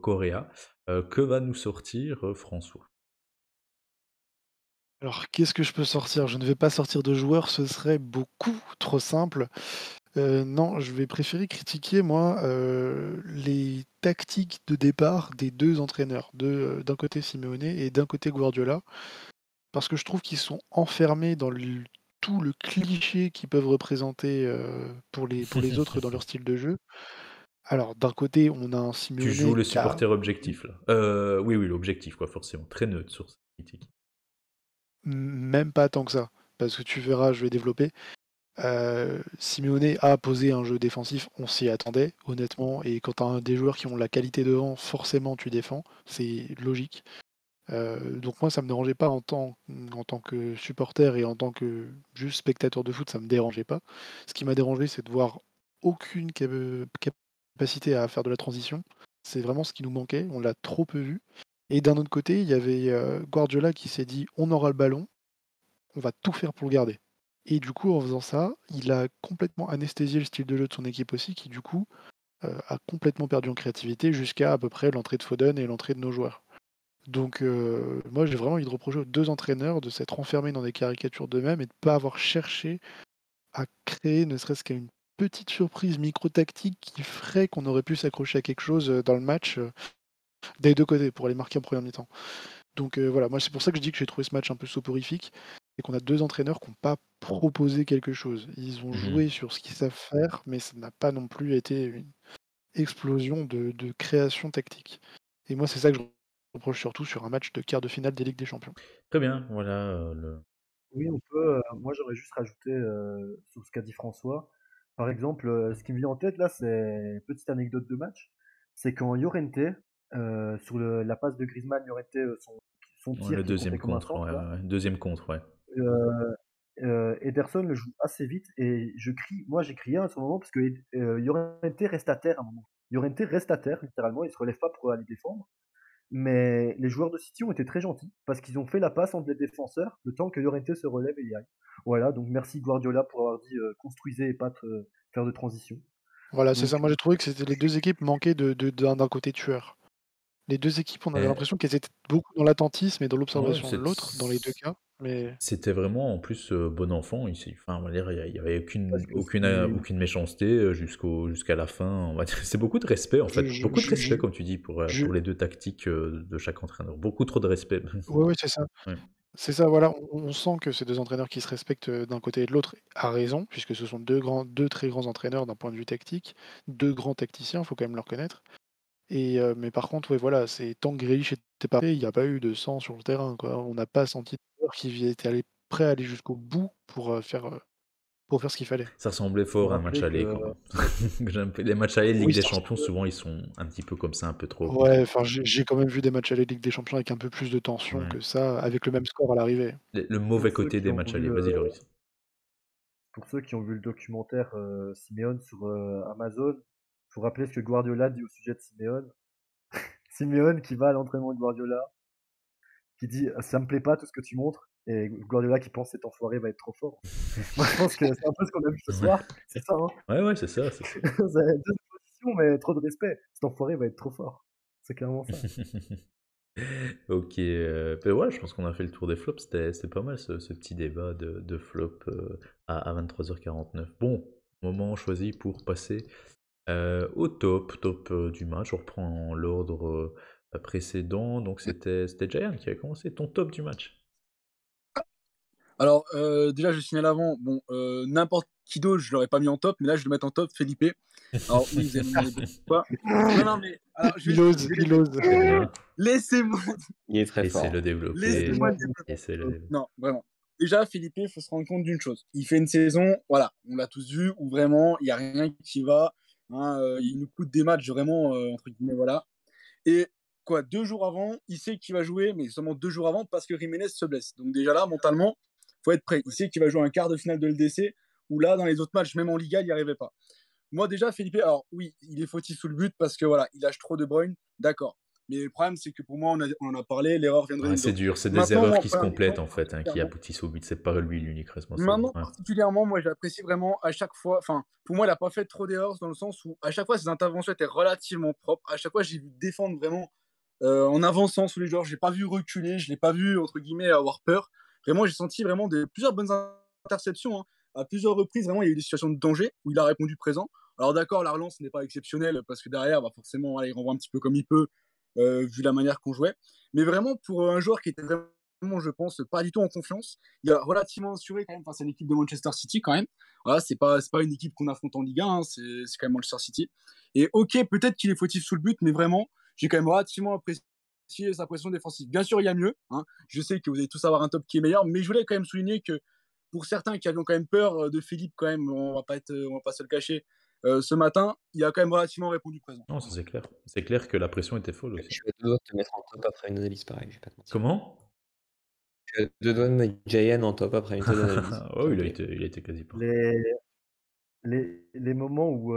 Correa. Que va nous sortir François? Alors, qu'est-ce que je peux sortir? Je ne vais pas sortir de joueur, ce serait beaucoup trop simple. Non, je vais préférer critiquer, moi, les tactiques de départ des 2 entraîneurs, d'un côté Simeone et d'un côté Guardiola, parce que je trouve qu'ils sont enfermés dans tout le cliché qu'ils peuvent représenter, pour les autres dans leur style de jeu. Alors, d'un côté, on a un Tu joues Simeone le qui a supporter objectif là. Oui, l'objectif quoi, forcément. Très neutre sur cette critique. même pas tant que ça, parce que tu verras, je vais développer. Simeone a posé un jeu défensif, on s'y attendait, honnêtement, et quand tu as des joueurs qui ont la qualité devant, forcément tu défends, c'est logique. Donc moi, ça me dérangeait pas en tant que supporter et en tant que juste spectateur de foot, ça me dérangeait pas. Ce qui m'a dérangé, c'est de voir aucune capacité à faire de la transition. C'est vraiment ce qui nous manquait, on l'a trop peu vu. Et d'un autre côté, il y avait Guardiola qui s'est dit on aura le ballon, on va tout faire pour le garder. Et du coup, en faisant ça, il a complètement anesthésié le style de jeu de son équipe aussi, qui du coup a complètement perdu en créativité jusqu'à peu près l'entrée de Foden et l'entrée de nos joueurs. Donc moi, j'ai vraiment envie de reprocher aux 2 entraîneurs de s'être enfermés dans des caricatures d'eux-mêmes et de ne pas avoir cherché à créer ne serait-ce qu'une petite surprise micro-tactique qui ferait qu'on aurait pu s'accrocher à quelque chose dans le match des 2 côtés pour aller marquer en première mi-temps. Donc voilà, moi c'est pour ça que je dis que j'ai trouvé ce match un peu soporifique et qu'on a 2 entraîneurs qui n'ont pas proposé quelque chose. Ils ont joué sur ce qu'ils savent faire, mais ça n'a pas non plus été une explosion de création tactique. Et moi, c'est ça que je reproche surtout sur un match de quart de finale des Ligues des Champions. Très bien, voilà Oui, on peut, moi, j'aurais juste rajouté, sur ce qu'a dit François. Par exemple, ce qui me vient en tête là, c'est petite anecdote de match, c'est quand Llorente, sur la passe de Griezmann, Llorente, son ouais, tir le qui est compté deuxième comme un contre, centre là, deuxième contre, ouais. heu Ederson le joue assez vite et j'ai crié à ce moment parce que Llorente reste à terre à un moment. Llorente reste à terre littéralement, il se relève pas pour aller défendre. Mais les joueurs de City ont été très gentils parce qu'ils ont fait la passe entre les défenseurs le temps que Llorente se relève et y aille. Voilà, donc merci Guardiola pour avoir dit construisez et pas faire de transition. Voilà, c'est Donc ça. Moi, j'ai trouvé que c'était les 2 équipes manquaient d'un côté tueur. Les 2 équipes, on avait Et- l'impression qu'elles étaient beaucoup dans l'attentisme et dans ouais, l'observation de l'autre, dans les 2 cas, mais c'était vraiment en plus bon enfant. Enfin, on va dire, il y avait parce aucune, que aucune, c'est aucune méchéanceté jusqu'à la fin. On va dire, c'est beaucoup de respect en je fait, je beaucoup de je je respect comme tu dis je pour les deux tactiques de chaque entraîneur. Beaucoup trop de respect. ouais, ouais, c'est ça. Ouais. C'est ça, voilà, on sent que ces 2 entraîneurs qui se respectent, d'un côté et de l'autre, à raison, puisque ce sont 2 très grands entraîneurs d'un point de vue tactique, 2 grands tacticiens, il faut quand même le reconnaître. Et mais par contre, ouais, voilà, c'est tant que Grealish était pas prêt, il n'y a pas eu de sang sur le terrain, quoi. On n'a pas senti de joueur qui était allé prêt à aller jusqu'au bout pour faire ce qu'il fallait. Ça ressemblait faut fort à un match rappeler aller que quand même. Les matchs allés de Ligue Oui, des ça Champions, ressemble, souvent ils sont un petit peu comme ça, un peu trop. ouais, enfin, j'ai quand même vu des matchs aller Ligue des Champions avec un peu plus de tension Ouais. que ça, avec le même score à l'arrivée. Le pour mauvais ceux côté qui des ont matchs vu allés. le Vas-y, Loris. pour ceux qui ont vu le documentaire Simeone sur Amazon, faut rappeler ce que Guardiola dit au sujet de Simeone. Simeone qui va à l'entraînement de Guardiola, qui dit ça me plaît pas tout ce que tu montres, et Guardiola qui pense cet enfoiré va être trop fort. Moi je pense que c'est un peu ce qu'on a vu ce soir, c'est ça, hein. Ouais, c'est ça, c'est ça. C'est deux positions, mais trop de respect. Cet enfoiré va être trop fort. C'est clairement ça. Ok, ben ouais, je pense qu'on a fait le tour des flops. C'était pas mal ce petit débat de flop à 23h49. Bon, moment choisi pour passer au top du match. On reprend l'ordre précédent. Donc c'était Giant qui avait commencé. Ton top du match. Alors, déjà, je signale avant, bon, n'importe qui d'autre, je l'aurais pas mis en top, mais là, je vais le mettre en top, Felipe. Alors, oui, vous allez me demander pourquoi. Non, non, mais alors, Il ose, il ose. C'est bien. laissez-moi, Il est très fort. Laissez-le développer. laissez-moi développer. Laissez-le développer. Non, vraiment. Déjà, Philippe, il faut se rendre compte d'une chose. Il fait une saison, voilà, on l'a tous vu, où vraiment, il n'y a rien qui va. Hein, il nous coûte des matchs vraiment, entre guillemets, voilà. Et quoi, 2 jours avant, il sait qu'il va jouer, mais seulement 2 jours avant, parce que Jiménez se blesse. Donc déjà là, mentalement, faut être prêt. Il sait qu'il va jouer un quart de finale de LDC, où là, dans les autres matchs, même en Liga, il n'y arrivait pas. Moi, déjà, Philippe, alors oui, il est fautif sous le but parce que voilà, il lâche trop de Bruyne, d'accord. Mais le problème, c'est que pour moi, on en a parlé, l'erreur viendrait Ah, de c'est Nido. dur, c'est des Maintenant, erreurs moi, qui se voilà, complètent en fait, qui aboutissent au but. C'est pas lui l'unique responsable. maintenant, Ouais. particulièrement, moi, j'apprécie vraiment à chaque fois. Enfin, pour moi, il n'a pas fait trop d'erreurs dans le sens où à chaque fois, ses interventions étaient relativement propres. À chaque fois, j'ai vu défendre vraiment en avançant sous les joueurs. Je l'ai pas vu reculer, je l'ai pas vu, entre guillemets, avoir peur. Vraiment, j'ai senti vraiment plusieurs bonnes interceptions. Hein. À plusieurs reprises, vraiment, il y a eu des situations de danger où il a répondu présent. Alors, d'accord, la relance n'est pas exceptionnelle parce que derrière, bah, forcément, voilà, il renvoie un petit peu comme il peut, vu la manière qu'on jouait. Mais vraiment, pour un joueur qui était vraiment, je pense, pas du tout en confiance, il a relativement assuré quand même face à l'équipe de Manchester City quand même. Voilà, c'est pas une équipe qu'on affronte en Ligue 1, hein, c'est quand même Manchester City. Et ok, peut-être qu'il est fautif sous le but, mais vraiment, j'ai quand même relativement apprécié sa pression défensive. Bien sûr, il y a mieux. Hein. Je sais que vous allez tous avoir un top qui est meilleur, mais je voulais quand même souligner que pour certains qui avaient quand même peur de Philippe, quand même, on va pas se le cacher, ce matin, il a quand même relativement répondu présent. Non, ça c'est clair. C'est clair que la pression était folle Je aussi. suis à 2 doigts de te mettre en top après une analyse pareille, je vais pas te mentir. Comment? Je suis à 2 doigts de mettre Giant en top après une telle analyse. Oh, Ça il me a plaît. été, il a été quasi parfait. Les moments où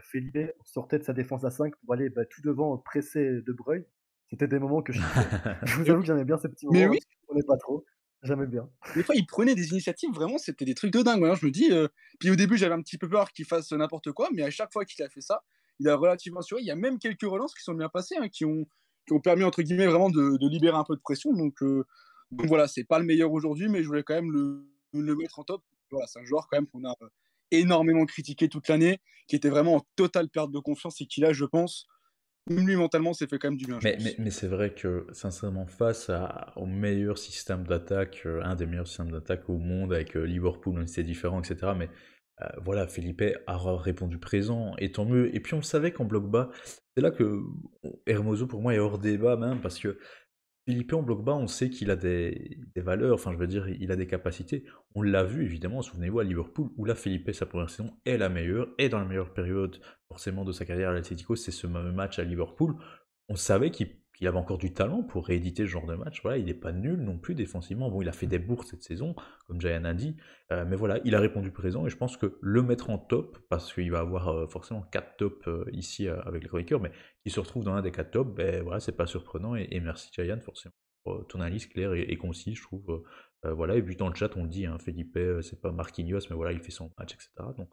Felipe sortait de sa défense à 5 pour aller tout devant presser De Bruyne, c'était des moments que je kiffais. Je vous Mais avoue oui, que j'aimais bien ces petits mais moments, oui, même si je ne comprenais pas trop. J'aimais bien. des fois, il prenait des initiatives, vraiment, c'était des trucs de dingue. Hein. Je me dis, puis au début, j'avais un petit peu peur qu'il fasse n'importe quoi, mais à chaque fois qu'il a fait ça, il a relativement assuré. Il y a même quelques relances qui sont bien passées, hein, qui ont permis, entre guillemets, vraiment de libérer un peu de pression. Donc voilà, c'est pas le meilleur aujourd'hui, mais je voulais quand même le mettre en top. Voilà, c'est un joueur quand même qu'on a énormément critiqué toute l'année, qui était vraiment en totale perte de confiance et qui là, je pense, même lui mentalement, s'est fait quand même du bien, je pense. Mais c'est vrai que, sincèrement, face au meilleur système d'attaque, un des meilleurs systèmes d'attaque au monde avec Liverpool, même si c'est différent, etc. Mais voilà, Felipe a répondu présent, et tant mieux. Et puis on le savait qu'en bloc bas, c'est là que Hermoso pour moi est hors débat même, parce que Philippe en bloc bas, on sait qu'il a des valeurs, enfin je veux dire, il a des capacités. On l'a vu évidemment, souvenez-vous à Liverpool, où là Felipe, sa première saison, est la meilleure, est dans la meilleure période forcément de sa carrière à l'Atlético, c'est ce même match à Liverpool. On savait qu'il avait encore du talent pour rééditer ce genre de match. Voilà, il n'est pas nul non plus défensivement. Bon, il a fait des bourses cette saison, comme Jayan a dit, mais voilà, il a répondu présent et je pense que le mettre en top, parce qu'il va avoir forcément 4 tops ici avec les chroniqueurs, mais qui se retrouve dans un des 4 tops, ben voilà, c'est pas surprenant et merci Jayan forcément pour ton analyse claire et concise, je trouve. Voilà, et puis dans le chat, on le dit, hein, Felipe, c'est pas Marquinhos, mais voilà, il fait son match, etc. Donc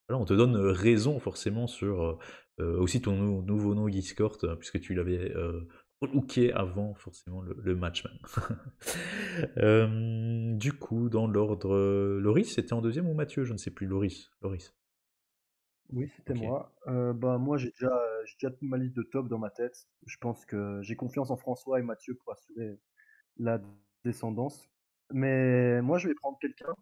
voilà, on te donne raison forcément sur aussi ton nouveau nom Discord, puisque tu l'avais relooké avant forcément le match même. Du coup, dans l'ordre, Loris, c'était en deuxième ou Mathieu? Je ne sais plus. Loris. Loris. Oui, c'était Ok. moi. Moi, j'ai déjà toute ma liste de top dans ma tête. Je pense que j'ai confiance en François et Mathieu pour assurer la descendance. Mais moi, je vais prendre quelqu'un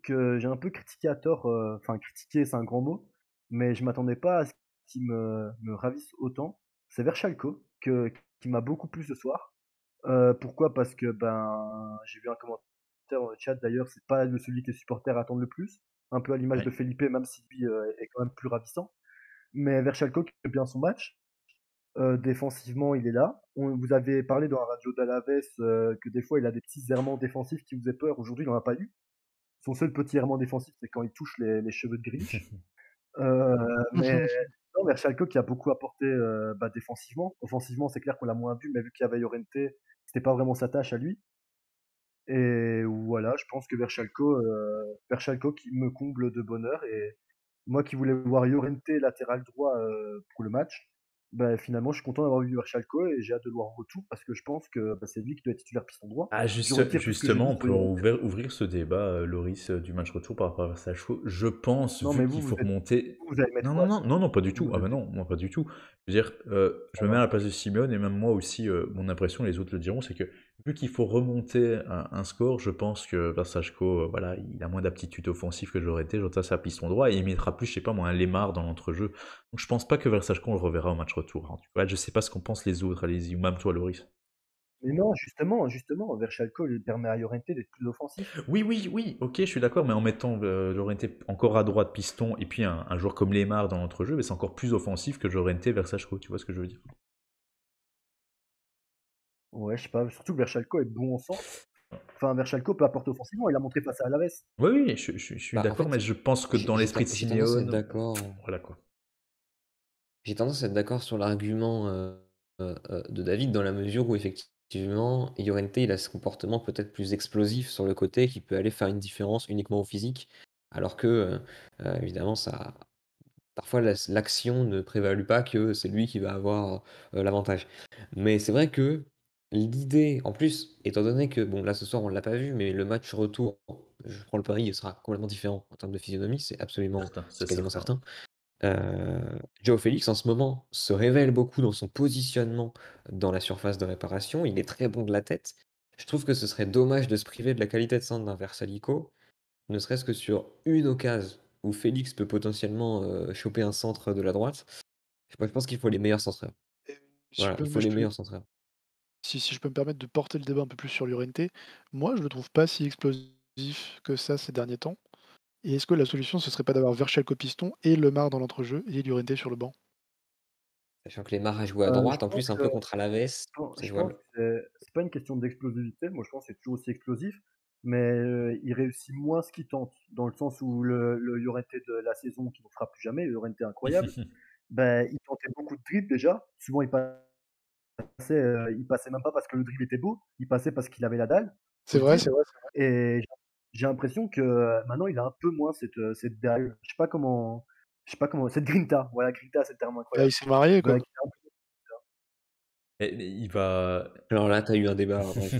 que j'ai un peu critiqué à tort. Enfin, critiquer, c'est un grand mot. Mais je m'attendais pas à ce qu'il me ravisse autant. C'est Verschalco, qui m'a beaucoup plu ce soir. Pourquoi? Parce que j'ai vu un commentaire dans le chat d'ailleurs, c'est pas celui que les supporters attendent le plus. Un peu à l'image Ouais. de Felipe, même si lui est quand même plus ravissant. Mais Verschalco qui fait bien son match. Défensivement, il est là. Vous avez parlé dans la radio d'Alaves que des fois il a des petits errements défensifs qui vous faisaient peur. Aujourd'hui, il n'en a pas eu. Son seul petit errement défensif, c'est quand il touche les cheveux de Grinch. Mais non, Verschalco qui a beaucoup apporté défensivement. Offensivement, c'est clair qu'on l'a moins vu, mais vu qu'il y avait Llorente, c'était pas vraiment sa tâche à lui. Et voilà, je pense que Verschalco qui me comble de bonheur. Et moi qui voulais voir Llorente latéral droit pour le match, Bah, finalement, je suis content d'avoir vu Verchalco et j'ai hâte de le voir en retour parce que je pense que, bah, c'est lui qui doit être titulaire piston droit. Ah, Je le retire tout ce que j'ai justement, dit on sur peut Llorente. ouvrir ce débat, Loris, du match retour par rapport à Versailles. Je pense, Non, vu mais qu'il faut remonter. vous allez mettre Non, non, quoi? non, non, non, pas du Vous, tout. vous Ah êtes ben non, moi pas du tout. Je veux dire, je me mets à alors, la place de Simeone et même moi aussi, mon impression, les autres le diront, c'est que vu qu'il faut remonter un score, je pense que Versailles, voilà, il a moins d'aptitude offensive que j'aurais été, j'aurais à piston droit et il mettra plus, je sais pas moi, un Lemar dans l'entrejeu. Donc je pense pas que Versailles, on le reverra au match retour. En tout cas, je sais pas ce qu'en pensent les autres, allez-y, ou même toi, Loris. mais non, justement, Verchalco, il permet à Llorente d'être plus offensif. Oui, oui, oui, ok, je suis d'accord, mais en mettant Llorente encore à droite piston et puis un joueur comme Lemar dans l'entrejeu, mais c'est encore plus offensif que Llorente vers Sachko, tu vois ce que je veux dire? Ouais, je sais pas, surtout que Verchalco est bon au centre. Enfin, Verchalco peut apporter offensivement, il a montré face à Alaves. Oui, oui, je suis Bah, en d'accord, mais fait, je pense que dans l'esprit de j'ai tendance à être Simeone, d'accord. voilà quoi. J'ai tendance à être d'accord sur l'argument de David dans la mesure où effectivement, Llorente, il a ce comportement peut-être plus explosif sur le côté qui peut aller faire une différence uniquement au physique, alors que évidemment, ça, parfois l'action ne prévalue pas que c'est lui qui va avoir l'avantage. Mais c'est vrai que l'idée, en plus, étant donné que, bon, là ce soir on l'a pas vu, mais le match retour, je prends le pari, il sera complètement différent en termes de physionomie, C'est c'est quasiment certain. certain. Joao Félix, en ce moment, se révèle beaucoup dans son positionnement dans la surface de réparation. Il est très bon de la tête. Je trouve que ce serait dommage de se priver de la qualité de centre d'un Versalico, ne serait-ce que sur une occasion où Félix peut potentiellement choper un centre de la droite. Je pense qu'il faut les meilleurs centreurs. Et si je Voilà, peux, il moi, faut je les te- meilleurs centreurs. si je peux me permettre de porter le débat un peu plus sur Llorente, moi je le trouve pas si explosif que ça ces derniers temps. Et est-ce que la solution ce serait pas d'avoir Verchalco piston et Lemar dans l'entrejeu et Llorente sur le banc? Sachant que les Lemar a joué à Je droite, en pense plus un que peu contre Alaves, c'est je pense jouable. que c'est pas une question d'explosivité. Moi, je pense que c'est toujours aussi explosif, mais il réussit moins ce qu'il tente, dans le sens où le Llorente de la saison qui ne fera plus jamais, le Llorente incroyable, ben, il tentait beaucoup de dribbles déjà. Souvent, il passait même pas parce que le dribble était beau, il passait parce qu'il avait la dalle, faut C'est le vrai, dire. c'est vrai. Et j'ai l'impression que maintenant, il a un peu moins cette dalle. Je sais pas comment, cette grinta. Voilà, grinta, c'est le terme Bah, il incroyable. s'est marié Bah, quoi. qu'il a un peu- Mais il va, Alors là, tu as eu un débat, bref,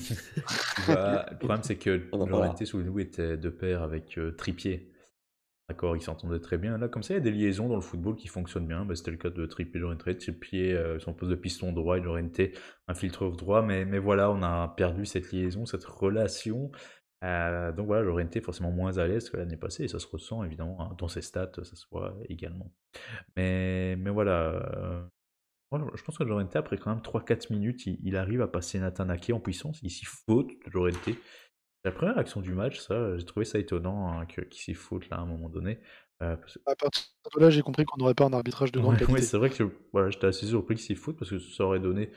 le problème c'est que on en Llorente, parlera. souvenez-vous, était de pair avec Trippier. D'accord, ils s'entendaient très bien. Là, comme ça, il y a des liaisons dans le football qui fonctionnent bien. Bah, c'était le cas de Trippier Llorente. Trippier, son poste de piston droit, et Llorente, un filtreur droit. Mais voilà, on a perdu cette liaison, cette relation. Donc voilà, Llorente est forcément moins à l'aise que l'année passée. Et ça se ressent évidemment hein, dans ses stats, ça se voit également. Mais voilà, moi, je pense que Llorente, après quand même 3-4 minutes, il arrive à passer Nathan Ake en puissance. Il s'y faute, Llorente. La première action du match, ça, j'ai trouvé ça étonnant hein, qu'il s'y faute là à un moment donné. Parce À partir de là, j'ai compris qu'on n'aurait pas un arbitrage de grande ouais, ouais, qualité. c'est vrai que voilà, j'étais assez surpris qu'il s'y foute parce que ça aurait donné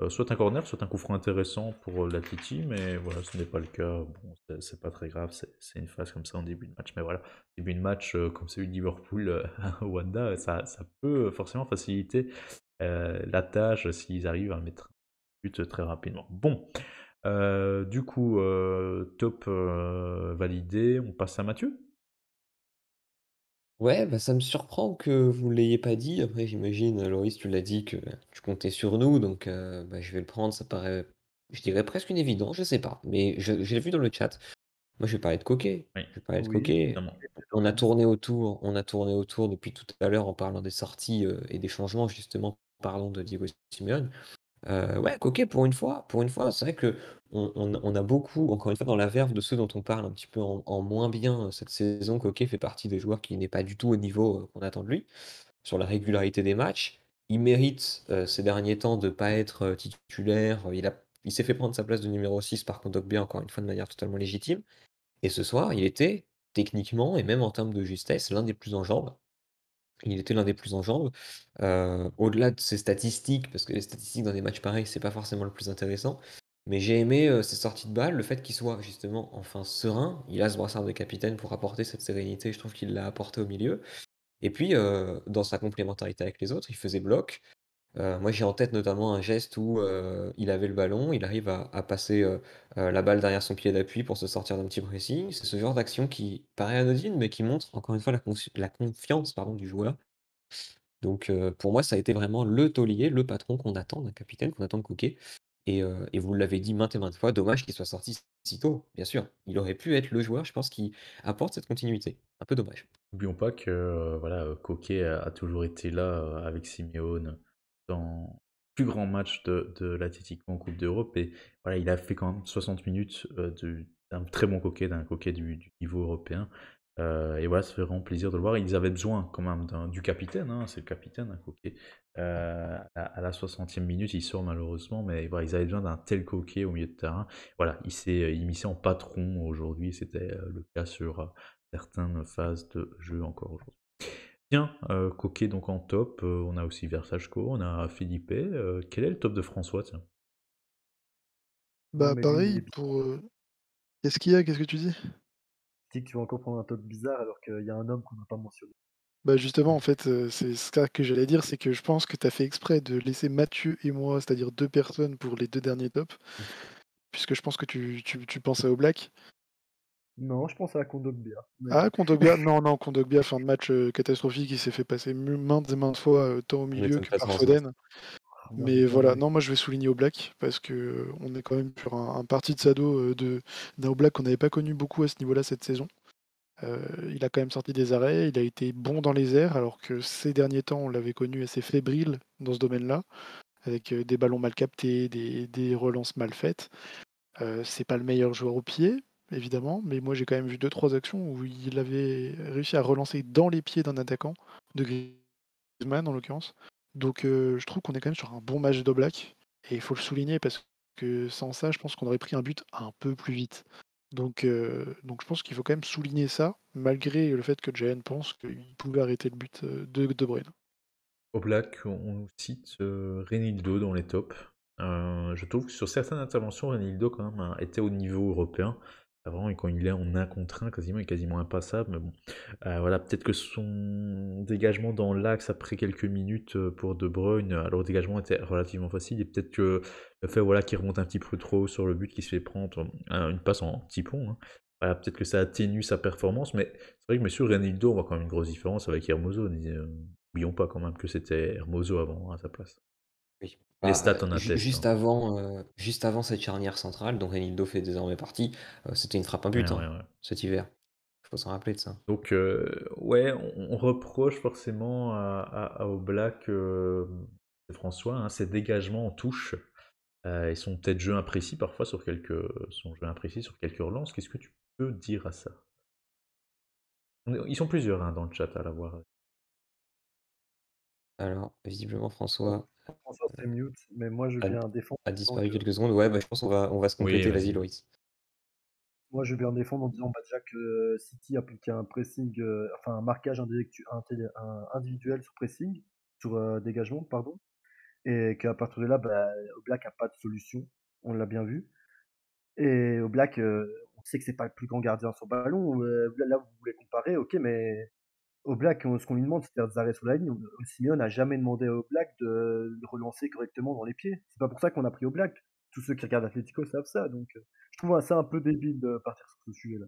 soit un corner, soit un coup franc intéressant pour l'Atleti, mais voilà, ce n'est pas le cas. Bon, c'est pas très grave, c'est une phase comme ça en début de match. Mais voilà, début de match comme celui de Liverpool au Wanda, ça peut forcément faciliter la tâche s'ils arrivent à mettre un but très rapidement. Bon, du coup, top validé, on passe à Mathieu. Ouais, bah, ça me surprend que vous ne l'ayez pas dit. Après, j'imagine, Loris, tu l'as dit que tu comptais sur nous, donc bah, je vais le prendre. Ça paraît, je dirais presque une évidence, je sais pas. Mais je l'ai vu dans le chat. Moi, je vais parler de Coquet. Oui, Je vais parler de Oui, Coquet. évidemment. On a tourné autour depuis tout à l'heure en parlant des sorties et des changements, justement, parlons de Diego Simeone. Ouais, Coquet, pour une fois, c'est vrai que on a beaucoup, encore une fois, dans la verve de ceux dont on parle un petit peu en moins bien cette saison. Coquet fait partie des joueurs qui n'est pas du tout au niveau qu'on attend de lui, sur la régularité des matchs. Il mérite ces derniers temps de ne pas être titulaire. Il s'est fait prendre sa place de numéro 6 par Kondogbia, encore une fois, de manière totalement légitime. Et ce soir, il était techniquement et même en termes de justesse l'un des plus en jambes. Il était l'un des plus en jambes. Au-delà de ses statistiques, parce que les statistiques dans des matchs pareils, c'est pas forcément le plus intéressant. Mais j'ai aimé ses sorties de balle, le fait qu'il soit justement enfin serein. Il a ce brassard de capitaine pour apporter cette sérénité, je trouve qu'il l'a apporté au milieu. Et puis, dans sa complémentarité avec les autres, il faisait bloc. Moi, j'ai en tête notamment un geste où il avait le ballon, il arrive à passer la balle derrière son pied d'appui pour se sortir d'un petit pressing. C'est ce genre d'action qui paraît anodine, mais qui montre encore une fois la confiance pardon, du joueur. Donc pour moi, ça a été vraiment le taulier, le patron qu'on attend d'un capitaine, qu'on attend de Coquet. Et vous l'avez dit maintes et maintes fois, dommage qu'il soit sorti si tôt, bien sûr. Il aurait pu être le joueur, je pense, qui apporte cette continuité. Un peu dommage. N'oublions pas que voilà, Coquet a toujours été là avec Simeone dans le plus grand match de l'Atlético en Coupe d'Europe. Et voilà, il a fait quand même 60 minutes d'un très bon Coquet, d'un Coquet du niveau européen. Et voilà, ça fait vraiment plaisir de le voir. Ils avaient besoin quand même du capitaine, hein, c'est le capitaine, hein, Coquet. À la 60e minute, il sort malheureusement, mais voilà, ils avaient besoin d'un tel Coquet au milieu de terrain. Voilà, il s'est immiscé en patron aujourd'hui, c'était le cas sur certaines phases de jeu encore aujourd'hui. Bien, Coquet donc en top, on a aussi Versajko, on a Philippe. Quel est le top de François, tiens? Bah, Mohamed pareil Louis pour, qu'est-ce qu'il y a? Qu'est-ce que tu dis? dit que tu vas encore prendre un top bizarre alors qu'il y a un homme qu'on n'a pas mentionné. Bah, justement, en fait, c'est ça que j'allais dire, c'est que je pense que tu as fait exprès de laisser Mathieu et moi, c'est-à-dire 2 personnes pour les 2 derniers tops, puisque je pense que tu penses à Oblak. Non, je pense à Kondogbia. Ah, Kondogbia? Non, non, Kondogbia, fin de match, catastrophique, il s'est fait passer maintes et maintes fois, tant au Ça milieu m'étonne que pas par tant, ça. Foden. Non, Mais non, voilà, mais non, moi je vais souligner Oblak parce que, on est quand même sur un parti de Sado, d'un Oblak qu'on n'avait pas connu beaucoup à ce niveau-là cette saison. Il a quand même sorti des arrêts, il a été bon dans les airs, alors que ces derniers temps, on l'avait connu assez fébrile dans ce domaine-là, avec des ballons mal captés, des relances mal faites. C'est pas le meilleur joueur au pied, évidemment, mais moi j'ai quand même vu deux trois actions où il avait réussi à relancer dans les pieds d'un attaquant, de Griezmann en l'occurrence. Donc je trouve qu'on est quand même sur un bon match d'Oblak, et il faut le souligner parce que sans ça, je pense qu'on aurait pris un but un peu plus vite. Donc je pense qu'il faut quand même souligner ça, malgré le fait que Giant pense qu'il pouvait arrêter le but de De Bruyne. Au Black, on nous cite Renildo dans les tops. Je trouve que sur certaines interventions, Renildo quand même était au niveau européen. Vraiment, et quand il est en 1 contre 1, quasiment, il est quasiment impassable. Mais bon, voilà, peut-être que son dégagement dans l'axe après quelques minutes pour De Bruyne, alors le dégagement était relativement facile. Et peut-être que le fait voilà, qu'il remonte un petit peu trop sur le but, qu'il se fait prendre une passe en petit pont, hein. Voilà, peut-être que ça atténue sa performance. Mais c'est vrai que monsieur Renildo, on voit quand même une grosse différence avec Hermoso. N'oublions pas quand même que c'était Hermoso avant à sa place. Oui. Les Bah, stats en attestent, juste hein. juste avant cette charnière centrale, dont Renildo fait désormais partie, c'était une frappe un Ouais, but, ouais, hein, ouais. cet hiver. Il faut s'en rappeler de ça. Donc, ouais, on reproche forcément à Oblak, c'est François, hein, ses dégagements en touche et son peut-être jeu imprécis parfois son jeu imprécis sur quelques relances. Qu'est-ce que tu peux dire à ça? Ils sont plusieurs hein, dans le chat à l'avoir. Alors, visiblement, Fran- François François c'est mute, mais moi je a, viens défendre a en disant disparu que quelques secondes. Ouais, bah, je pense qu'on va se Oui, compléter. Vas-y, vas-y. Loïs. moi je viens défendre en disant bah, déjà que City appliquait un pressing, enfin un marquage individuel sur pressing, sur dégagement, pardon, et qu'à partir de là, bah, Oblak a pas de solution, on l'a bien vu. Et Oblak, on sait que c'est pas le plus grand gardien sur ballon. Là, vous voulez comparer, ok, mais Oblak, ce qu'on lui demande, c'est de faire des arrêts sur la ligne. Simeone n'a jamais demandé à Oblak de le relancer correctement dans les pieds. C'est pas pour ça qu'on a pris Oblak. Tous ceux qui regardent Atletico savent ça. Donc, je trouve ça un peu débile de partir sur ce sujet-là.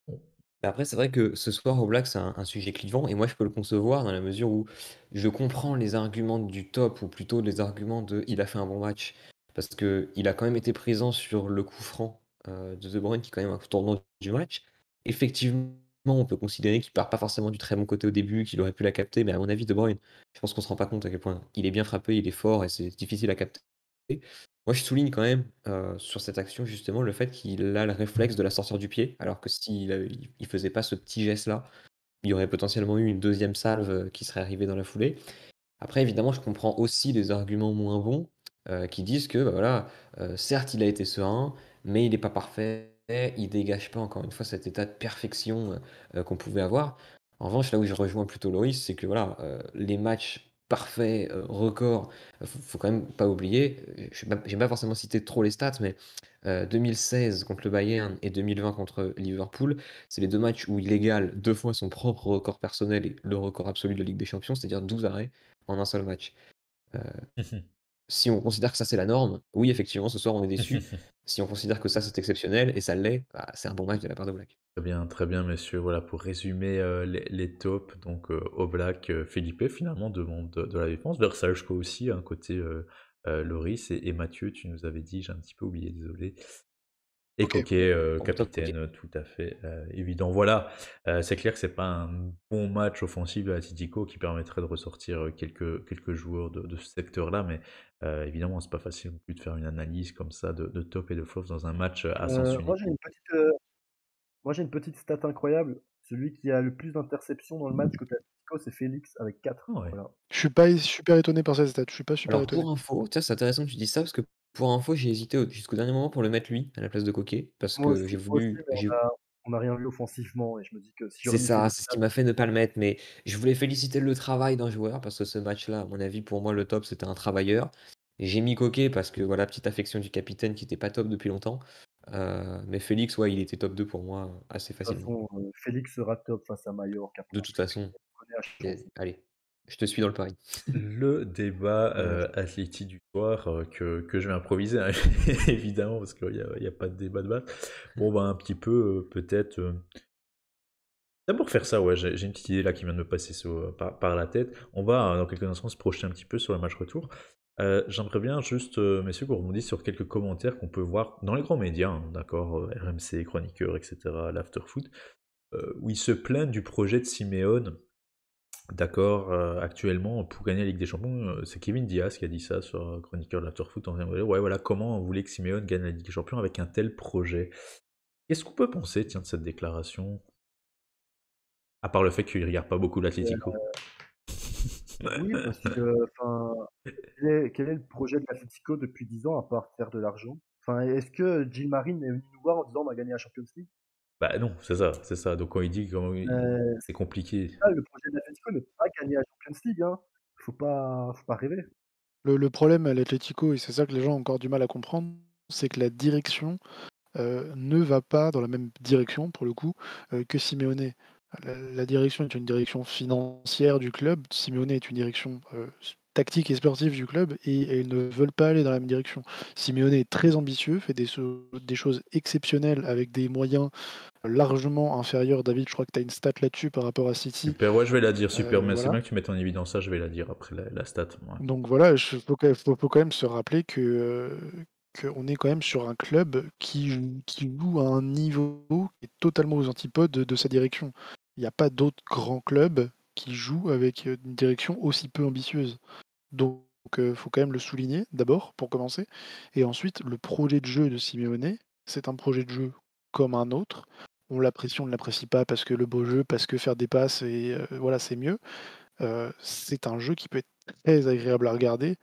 Mais après, c'est vrai que ce soir, au Black, c'est un sujet clivant, et moi, je peux le concevoir dans la mesure où je comprends les arguments du top, ou plutôt les arguments de il a fait un bon match, parce que il a quand même été présent sur le coup franc de De Bruyne, qui est quand même un tournant du match. Effectivement, on peut considérer qu'il part pas forcément du très bon côté au début, qu'il aurait pu la capter, mais à mon avis, De Bruyne, je pense qu'on se rend pas compte à quel point il est bien frappé, il est fort, et c'est difficile à capter. Moi, je souligne quand même sur cette action justement le fait qu'il a le réflexe de la sortir du pied, alors que il faisait pas ce petit geste-là, il y aurait potentiellement eu une deuxième salve qui serait arrivée dans la foulée. Après, évidemment, je comprends aussi les arguments moins bons qui disent que, bah, voilà, certes, il a été serein, mais il n'est pas parfait, il dégage pas, encore une fois, cet état de perfection qu'on pouvait avoir. En revanche, là où je rejoins plutôt Loïs, c'est que voilà, les matchs parfaits, records, faut quand même pas oublier, j'aime pas forcément citer trop les stats, mais 2016 contre le Bayern et 2020 contre Liverpool, c'est les deux matchs où il égale deux fois son propre record personnel et le record absolu de la Ligue des Champions, c'est-à-dire 12 arrêts en un seul match. si on considère que ça, c'est la norme, oui, effectivement, ce soir, on est déçus. Si on considère que ça, c'est exceptionnel, et ça l'est, bah, c'est un bon match de la part de Black. Très bien, messieurs. Voilà, pour résumer les tops, donc Oblak, Felipe, finalement, demande de la défense. Versajko aussi, un côté Loris. Et Mathieu, tu nous avais dit, j'ai un petit peu oublié, désolé. Et Ok. Coquet, Bon, top, capitaine, tout à fait évident. Voilà, c'est clair que c'est pas un bon match offensif de l'Atlético qui permettrait de ressortir quelques joueurs de ce secteur-là, mais évidemment, c'est pas facile non plus de faire une analyse comme ça de top et de flop dans un match à sens Moi, unique. j'ai une petite stat incroyable. Celui qui a le plus d'interceptions dans le match côté Atlético, c'est Félix avec 4. Ah ouais. Voilà. Je suis pas super étonné par cette stat. Je suis pas super Alors, étonné. pour info, tiens, c'est intéressant que tu dis ça, parce que pour info, j'ai hésité jusqu'au dernier moment pour le mettre lui, à la place de Coquet, parce que j'ai Moi aussi, voulu. mais on a rien vu offensivement et je me dis que si C'est j'aurais mis ça, Félix c'est ce là, qui m'a fait ne pas le mettre, mais je voulais féliciter le travail d'un joueur, parce que ce match-là, à mon avis, pour moi, le top, c'était un travailleur. Et j'ai mis Coquet parce que, voilà, petite affection du capitaine qui n'était pas top depuis longtemps. Mais Félix, ouais, il était top 2 pour moi, assez de toute facilement. façon, Félix sera top face à Mallorca. De toute façon, Connaît à chaud. allez, je te suis dans le pari. Le débat Ouais. Atleti du soir que je vais improviser, hein, évidemment, parce qu'il y a pas de débat de base. Bon, bah, un petit peu, peut-être. D'abord faire ça, ouais, j'ai une petite idée là qui vient de me passer par la tête. On va, dans quelques instants, se projeter un petit peu sur le match retour. J'aimerais bien juste, messieurs, qu'on rebondisse sur quelques commentaires qu'on peut voir dans les grands médias, hein, d'accord, RMC, Chroniqueur, etc., l'Afterfoot, où ils se plaignent du projet de Simeone. D'accord, actuellement, pour gagner la Ligue des Champions, c'est Kevin Diaz qui a dit ça sur Chroniqueur de l'Afterfoot. Ouais, voilà, comment on voulait que Simeone gagne la Ligue des Champions avec un tel projet. Qu'est-ce qu'on peut penser, tiens, de cette déclaration? À part le fait qu'il regarde pas beaucoup l'Atlético. Oui, parce que, enfin, quel est le projet de l'Atlético depuis 10 ans à part faire de l'argent? Enfin, est-ce que Gilmarin est venu nous voir en disant on a gagné la Champions League? Bah non, c'est ça, c'est ça. Donc quand il dit comment c'est C'est compliqué. ça le projet de l'Atlético ne peut pas gagner la Champions League, hein. Faut pas rêver. Le problème à l'Atlético, et c'est ça que les gens ont encore du mal à comprendre, c'est que la direction ne va pas dans la même direction, pour le coup, que Simeone. La direction est une direction financière du club, Simeone est une direction tactique et sportive du club, et ils ne veulent pas aller dans la même direction. Simeone est très ambitieux, fait des choses exceptionnelles avec des moyens largement inférieurs. David, je crois que tu as une stat là-dessus par rapport à City. Super, ouais, je vais la dire, super. Mais c'est Voilà. bien que tu mettes en évidence ça, je vais la dire après la stat. Ouais. Donc voilà, faut quand même se rappeler qu'on est quand même sur un club qui joue à un niveau qui est totalement aux antipodes de sa direction. Il n'y a pas d'autres grands clubs qui jouent avec une direction aussi peu ambitieuse. Donc faut quand même le souligner d'abord pour commencer. Et ensuite, le projet de jeu de Simeone, c'est un projet de jeu comme un autre. On l'apprécie, on ne l'apprécie pas parce que le beau jeu, parce que faire des passes, et voilà, c'est mieux. C'est un jeu qui peut être très agréable à regarder,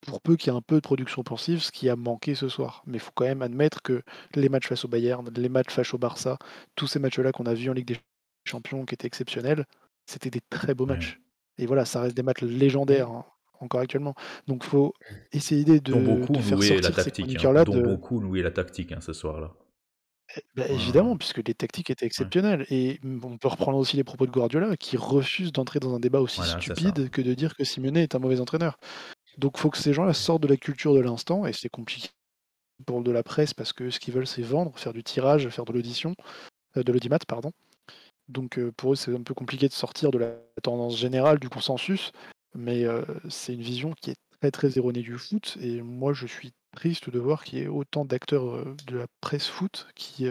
pour peu qu'il y ait un peu de production offensive, ce qui a manqué ce soir. Mais il faut quand même admettre que les matchs face au Bayern, les matchs face au Barça, tous ces matchs-là qu'on a vus en Ligue des Champions qui étaient exceptionnels, c'était des très beaux Ouais. matchs. Et voilà, ça reste des matchs légendaires, hein, encore actuellement. Donc il faut essayer Dont beaucoup de ont faire loué la sortir ces tactique, hein. chroniqueurs-là Dont de... beaucoup ont loué la tactique, hein, ce soir-là. Bah, Ouais, évidemment, puisque les tactiques étaient ouais. exceptionnelles. Et on peut reprendre aussi les propos de Guardiola, qui refuse d'entrer dans un débat aussi Voilà, c'est ça. stupide que de dire que Simeone est un mauvais entraîneur. Donc il faut que ces gens-là sortent de la culture de l'instant, et c'est compliqué pour de la presse parce que ce qu'ils veulent c'est vendre, faire du tirage, faire de l'audition, de l'audimat, pardon. Donc pour eux c'est un peu compliqué de sortir de la tendance générale, du consensus, mais c'est une vision qui est très très erronée du foot, et moi je suis triste de voir qu'il y ait autant d'acteurs de la presse foot qui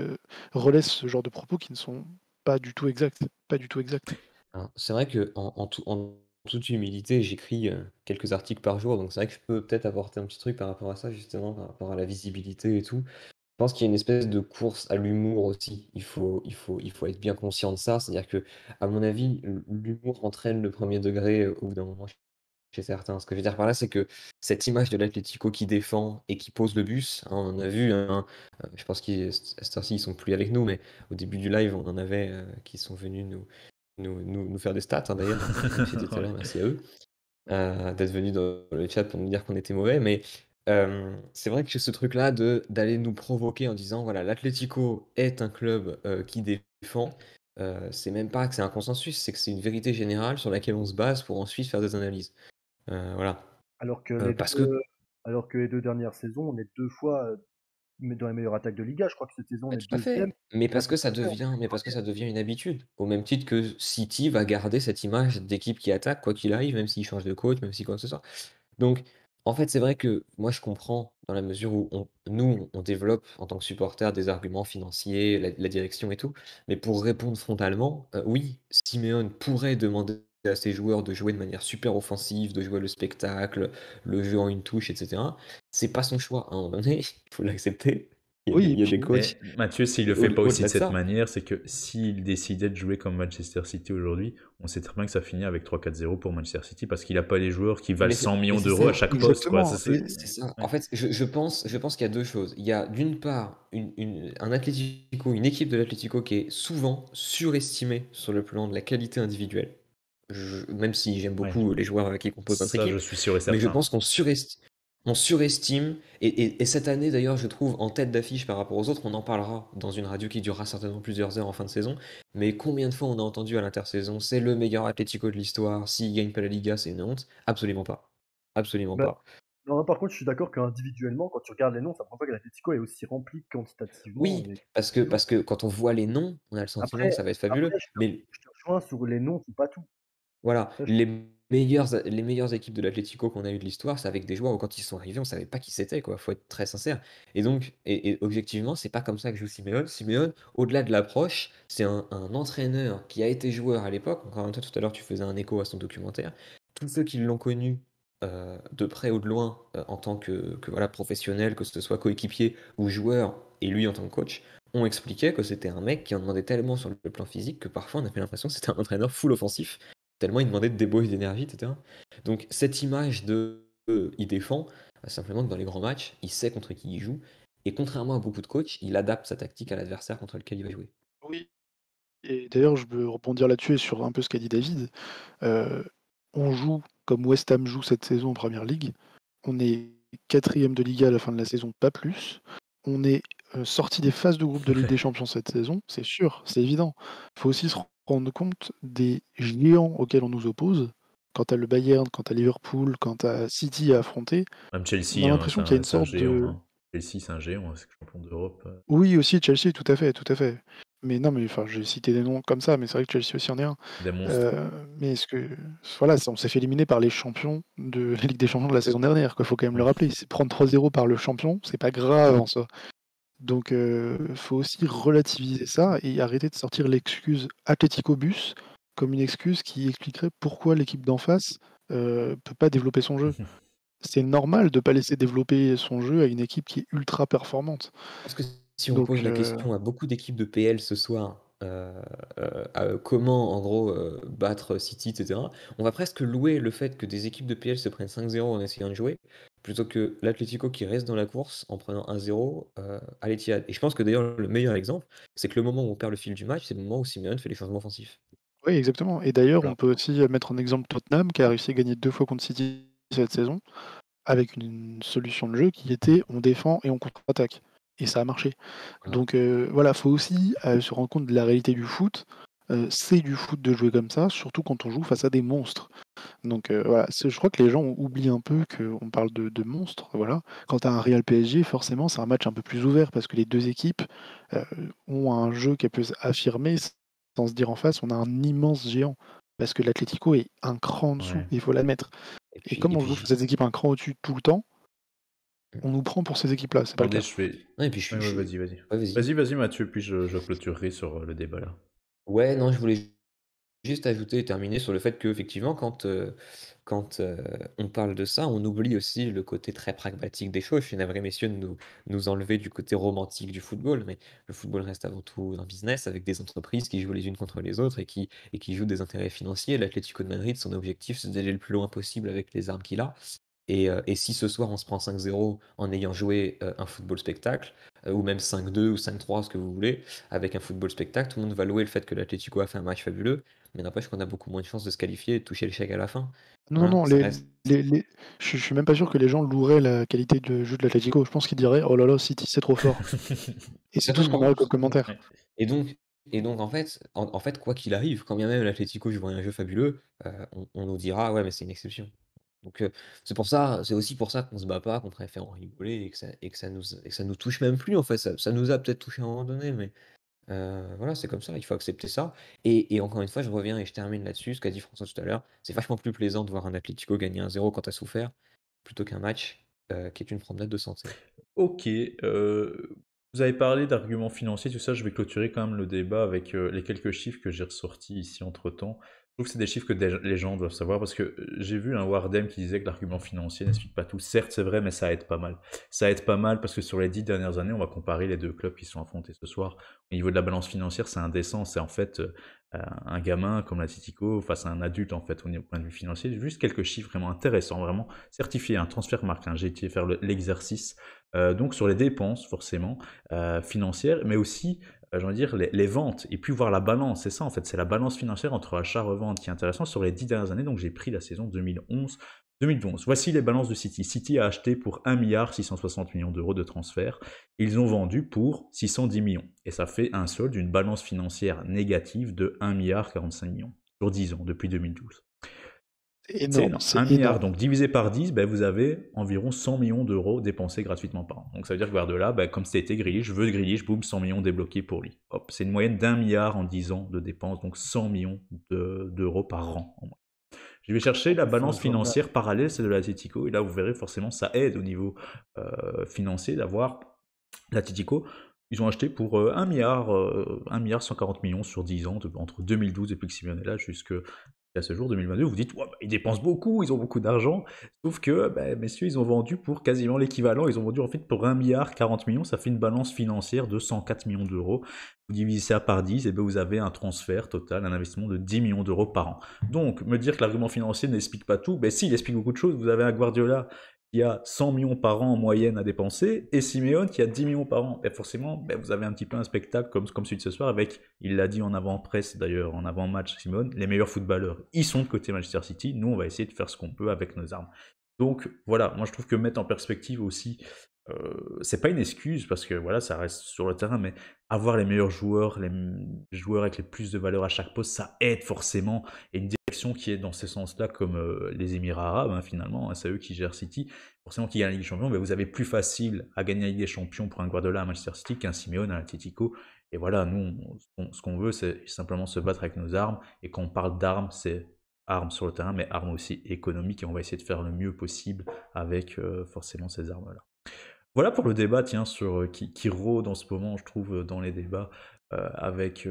relaissent ce genre de propos qui ne sont pas du tout exacts. Pas du tout exacts. Alors, c'est vrai que en toute humilité, j'écris, quelques articles par jour, donc c'est vrai que je peux peut-être apporter un petit truc par rapport à ça, justement, par rapport à la visibilité et tout. Je pense qu'il y a une espèce de course à l'humour aussi. Il faut être bien conscient de ça. C'est-à-dire que, à mon avis, l'humour entraîne le premier degré, au bout d'un moment chez certains. Ce que je veux dire par là, c'est que cette image de l'Atlético qui défend et qui pose le bus, hein, on en a vu, hein, je pense qu'à cette heure-ci, ils sont plus avec nous, mais au début du live, on en avait, qui sont venus nous faire des stats, hein, d'ailleurs. C'était tout à l'heure, Ouais. merci à eux d'être venus dans le chat pour nous dire qu'on était mauvais. Mais c'est vrai que ce truc-là d'aller nous provoquer en disant voilà, l'Atlético est un club qui défend, c'est même pas que c'est un consensus, c'est que c'est une vérité générale sur laquelle on se base pour ensuite faire des analyses. Voilà. Alors que Parce que alors que les 2 dernières saisons, on est 2 fois, mais dans les meilleures attaques de Liga. Je crois que cette saison, on Ouais, est tout à deuxième. fait. Mais La parce que saison ça dernière, on devient, était mais parce que 1. ça devient une habitude. Au même titre que City va garder cette image d'équipe qui attaque, quoi qu'il arrive, même s'il change de coach, même si quoi que ce soit. Donc, en fait, c'est vrai que moi, je comprends dans la mesure où nous, on développe en tant que supporters des arguments financiers, la direction et tout. Mais pour répondre frontalement, oui, Simeone pourrait demander à ses joueurs de jouer de manière super offensive, de jouer le spectacle, le jeu en une touche, etc. C'est pas son choix. À un moment donné, il faut l'accepter. Oui, et Il y a des puis coachs. Mais Mathieu, s'il le Et fait pas aussi au-delà de de cette ça, manière, c'est que s'il décidait de jouer comme Manchester City aujourd'hui, on sait très bien que ça finit avec 3-4-0 pour Manchester City parce qu'il a pas les joueurs qui valent 100 mais millions c'est d'euros à ça. chaque poste, quoi. exactement. C'est ça. En Ouais. fait, je pense qu'il y a deux choses. Il y a d'une part un Atlético, une équipe de l'Atlético qui est souvent surestimée sur le plan de la qualité individuelle. Même si j'aime Ouais. beaucoup les joueurs qui composent notre Ça, je équipe, suis sûr et mais je certain. pense on surestime, et cette année d'ailleurs, je trouve en tête d'affiche par rapport aux autres, on en parlera dans une radio qui durera certainement plusieurs heures en fin de saison, mais combien de fois on a entendu à l'intersaison, c'est le meilleur Atlético de l'histoire, s'il gagne pas la Liga, c'est une honte? Absolument pas. Absolument Bah, pas. non, par contre, je suis d'accord qu'individuellement, quand tu regardes les noms, ça prouve pas que l'Atlético est aussi rempli quantitativement Oui, et parce que quand on voit les noms, on a le sentiment après que ça va être après fabuleux. Mais je te rejoins sur les noms, c'est pas tout. voilà, Ça, je les meilleures équipes de l'Atlético qu'on a eu de l'histoire, c'est avec des joueurs où quand ils sont arrivés, on savait pas qui c'était, quoi. Faut être très sincère. Et donc, et objectivement, c'est pas comme ça que joue Simeone. Simeone, au-delà de l'approche, c'est un entraîneur qui a été joueur à l'époque. Encore une fois, tout à l'heure, tu faisais un écho à son documentaire. Tous ceux qui l'ont connu de près ou de loin en tant que voilà, professionnel, que ce soit coéquipier ou joueur, et lui en tant que coach, ont expliqué que c'était un mec qui en demandait tellement sur le plan physique que parfois on avait l'impression que c'était un entraîneur full offensif tellement il demandait de débauche d'énergie, etc. Donc cette image de il défend, simplement que dans les grands matchs, il sait contre qui il joue, et contrairement à beaucoup de coachs, il adapte sa tactique à l'adversaire contre lequel il va jouer. oui, et d'ailleurs, je veux rebondir là-dessus et sur un peu ce qu'a dit David. Heu, on joue comme West Ham joue cette saison en Premier League. On est quatrième de Liga à la fin de la saison, pas plus. On est, sorti des phases de groupe de Ligue des Champions cette saison, c'est sûr, c'est évident. Il faut aussi se rendre compte des géants auxquels on nous oppose. Quant à le Bayern, quant à Liverpool, quant à City à affronter, Même on a Chelsea, hein, l'impression qu'il y a une c'est un sorte géant, de hein. Chelsea, c'est un géant, hein, c'est champion d'Europe. oui aussi Chelsea, tout à fait, tout à fait. Mais non, mais enfin, j'ai cité des noms comme ça, mais c'est vrai que Chelsea aussi en est un. Des monstres. Heu, mais est-ce que voilà, on s'est fait éliminer par les champions de la Ligue des Champions de la saison dernière, quoi, faut quand même le Oui. rappeler. C'est prendre 3-0 par le champion, c'est pas grave en soi. Donc faut aussi relativiser ça et arrêter de sortir l'excuse Atlético-Bus comme une excuse qui expliquerait pourquoi l'équipe d'en face, peut pas développer son jeu. C'est normal de pas laisser développer son jeu à une équipe qui est ultra performante. Je pense que si on Donc pose la question à beaucoup d'équipes de PL ce soir, comment en gros battre City, etc., on va presque louer le fait que des équipes de PL se prennent 5-0 en essayant de jouer, plutôt que l'Atlético qui reste dans la course en prenant 1-0 à l'Etihad. Et je pense que d'ailleurs le meilleur exemple, c'est que le moment où on perd le fil du match, c'est le moment où Simeone fait les changements offensifs. oui, exactement et d'ailleurs, on Alors, peut aussi, mettre en exemple Tottenham qui a réussi à gagner 2 fois contre City cette saison. Avec une solution de jeu qui était on défend et on contre-attaque et ça a marché. Voilà. Donc voilà, faut aussi, se rendre compte de la réalité du foot. C'est du foot de jouer comme ça, surtout quand on joue face à des monstres. Donc voilà, je crois que les gens oublient un peu qu'on parle de monstres, voilà. Quand tu as un Real PSG, forcément, c'est un match un peu plus ouvert parce que les 2 équipes, heu, ont un jeu qui peut s'affirmer sans se dire en face: «On a un immense géant». Parce que l'Atlético est un cran en dessous, ouais. il faut l'admettre. Et comme Et on puis joue face à des équipes un cran au-dessus tout le temps, on nous prend pour ces équipes-là, c'est pas le Attendez, cas. je vais. non, et puis Ouais, ouais, vas-y, vas-y. ouais, vas-y. Vas-y, Mathieu, puis je clôturerai sur le débat là. Ouais, non, je voulais juste ajouter et terminer sur le fait qu'effectivement, quand on parle de ça, on oublie aussi le côté très pragmatique des choses. Je suis navré, messieurs, de nous enlever du côté romantique du football, mais le football reste avant tout un business avec des entreprises qui jouent les unes contre les autres et qui jouent des intérêts financiers. L'Atlético de Madrid, son objectif, c'est d'aller le plus loin possible avec les armes qu'il a. Et si ce soir on se prend 5-0 en ayant joué un football spectacle, ou même 5-2 ou 5-3, ce que vous voulez, avec un football spectacle, tout le monde va louer le fait que l'Atlético a fait un match fabuleux, mais n'empêche qu'on a beaucoup moins de chances de se qualifier et de toucher l'échec à la fin. Non, non, Voilà, non, ça reste. les je suis même pas sûr que les gens loueraient la qualité de jeu de l'Atlético. Je pense qu'ils diraient: «Oh là là, City, c'est trop fort» et c'est tout ce qu'on Certainement, aurait comme certainement. commentaire. Ouais. Et donc en fait, quoi qu'il arrive, quand bien même l'Atlético joue un jeu fabuleux, on nous dira: «Ouais, mais c'est une exception». Donc c'est aussi pour ça qu'on se bat pas, qu'on préfère en rigoler et que ça nous touche même plus en fait. Ça nous a peut-être touché à un moment donné, mais voilà, c'est comme ça, il faut accepter ça et encore une fois, je reviens et je termine là-dessus, ce qu'a dit François tout à l'heure. C'est vachement plus plaisant de voir un Atlético gagner 1-0 quand tu as souffert, plutôt qu'un match, qui est une promenade de santé. Ok, vous avez parlé d'arguments financiers, tout ça, je vais clôturer quand même le débat avec les quelques chiffres que j'ai ressortis ici entre-temps. Je trouve que c'est des chiffres que les gens doivent savoir parce que j'ai vu un Wardem qui disait que l'argument financier n'explique pas tout. Certes, c'est vrai, mais ça aide pas mal. Ça aide pas mal parce que sur les 10 dernières années, on va comparer les deux clubs qui sont affrontés ce soir. Au niveau de la balance financière, c'est indécent. C'est en fait un gamin comme l'Atlético face à un adulte en fait au point de vue financier. Juste quelques chiffres vraiment intéressants, vraiment certifiés. Un transfert marque, hein. J'ai été faire l'exercice. Donc sur les dépenses forcément financières, mais aussi j'ai envie de dire les ventes et puis voir la balance. C'est ça en fait, c'est la balance financière entre achat-revente qui est intéressante sur les 10 dernières années. Donc j'ai pris la saison 2011-2012. Voici les balances de City. City a acheté pour 1,660 milliard de transferts. Ils ont vendu pour 610 millions. Et ça fait un solde d'une balance financière négative de 1,45 milliard sur 10 ans depuis 2012. C'est C'est énorme, énorme. 1 c'est milliard, énorme. donc divisé par 10, ben, vous avez environ 100 millions d'euros dépensés gratuitement par an. Donc ça veut dire que Guardiola, ben, comme c'était Grealish, veut Grealish, boum, 100 millions débloqués pour lui. Hop, c'est une moyenne d'1 milliard en 10 ans de dépenses, donc 100 millions d'euros par an. Je vais chercher En la plus, c'est un balance joueur financière parallèle, celle de l'Atlético, et là vous verrez forcément ça aide au niveau financier d'avoir l'Atlético. Ils ont acheté pour 1 milliard, 1 milliard 140 millions sur 10 ans, entre 2012 depuis que Simeone est là jusqu'à ce jour 2022. Vous dites, ouais, bah, ils dépensent beaucoup, ils ont beaucoup d'argent. Sauf que, bah, messieurs, ils ont vendu pour quasiment l'équivalent. Ils ont vendu en fait pour 1 milliard 40 millions. Ça fait une balance financière de 104 millions d'euros. Vous divisez ça par 10, et bien vous avez un transfert total, un investissement de 10 millions d'euros par an. Donc, me dire que l'argument financier n'explique pas tout, ben si, il explique beaucoup de choses. Vous avez un Guardiola qui a 100 millions par an en moyenne à dépenser, et Simeone qui a 10 millions par an. Et forcément, ben, vous avez un petit peu un spectacle comme celui de ce soir, avec, il l'a dit en avant-presse d'ailleurs, en avant-match, Simeone, les meilleurs footballeurs. Ils sont de côté Manchester City, nous on va essayer de faire ce qu'on peut avec nos armes. Donc voilà, moi je trouve que mettre en perspective aussi, c'est pas une excuse, parce que voilà, ça reste sur le terrain, mais avoir les meilleurs joueurs, les joueurs avec les plus de valeur à chaque poste, ça aide forcément, et une direction qui est dans ce sens-là, comme les Émirats arabes, hein, finalement, hein, c'est eux qui gèrent City, forcément qui gagnent la Ligue des Champions, mais vous avez plus facile à gagner la Ligue des Champions pour un Guardiola à Manchester City qu'un Simeone à l'Atlético. Et voilà, nous, ce qu'on veut, c'est simplement se battre avec nos armes, et quand on parle d'armes, c'est armes sur le terrain, mais armes aussi économiques, et on va essayer de faire le mieux possible avec forcément ces armes-là. Voilà pour le débat, tiens, sur qui rôde en ce moment, je trouve, dans les débats avec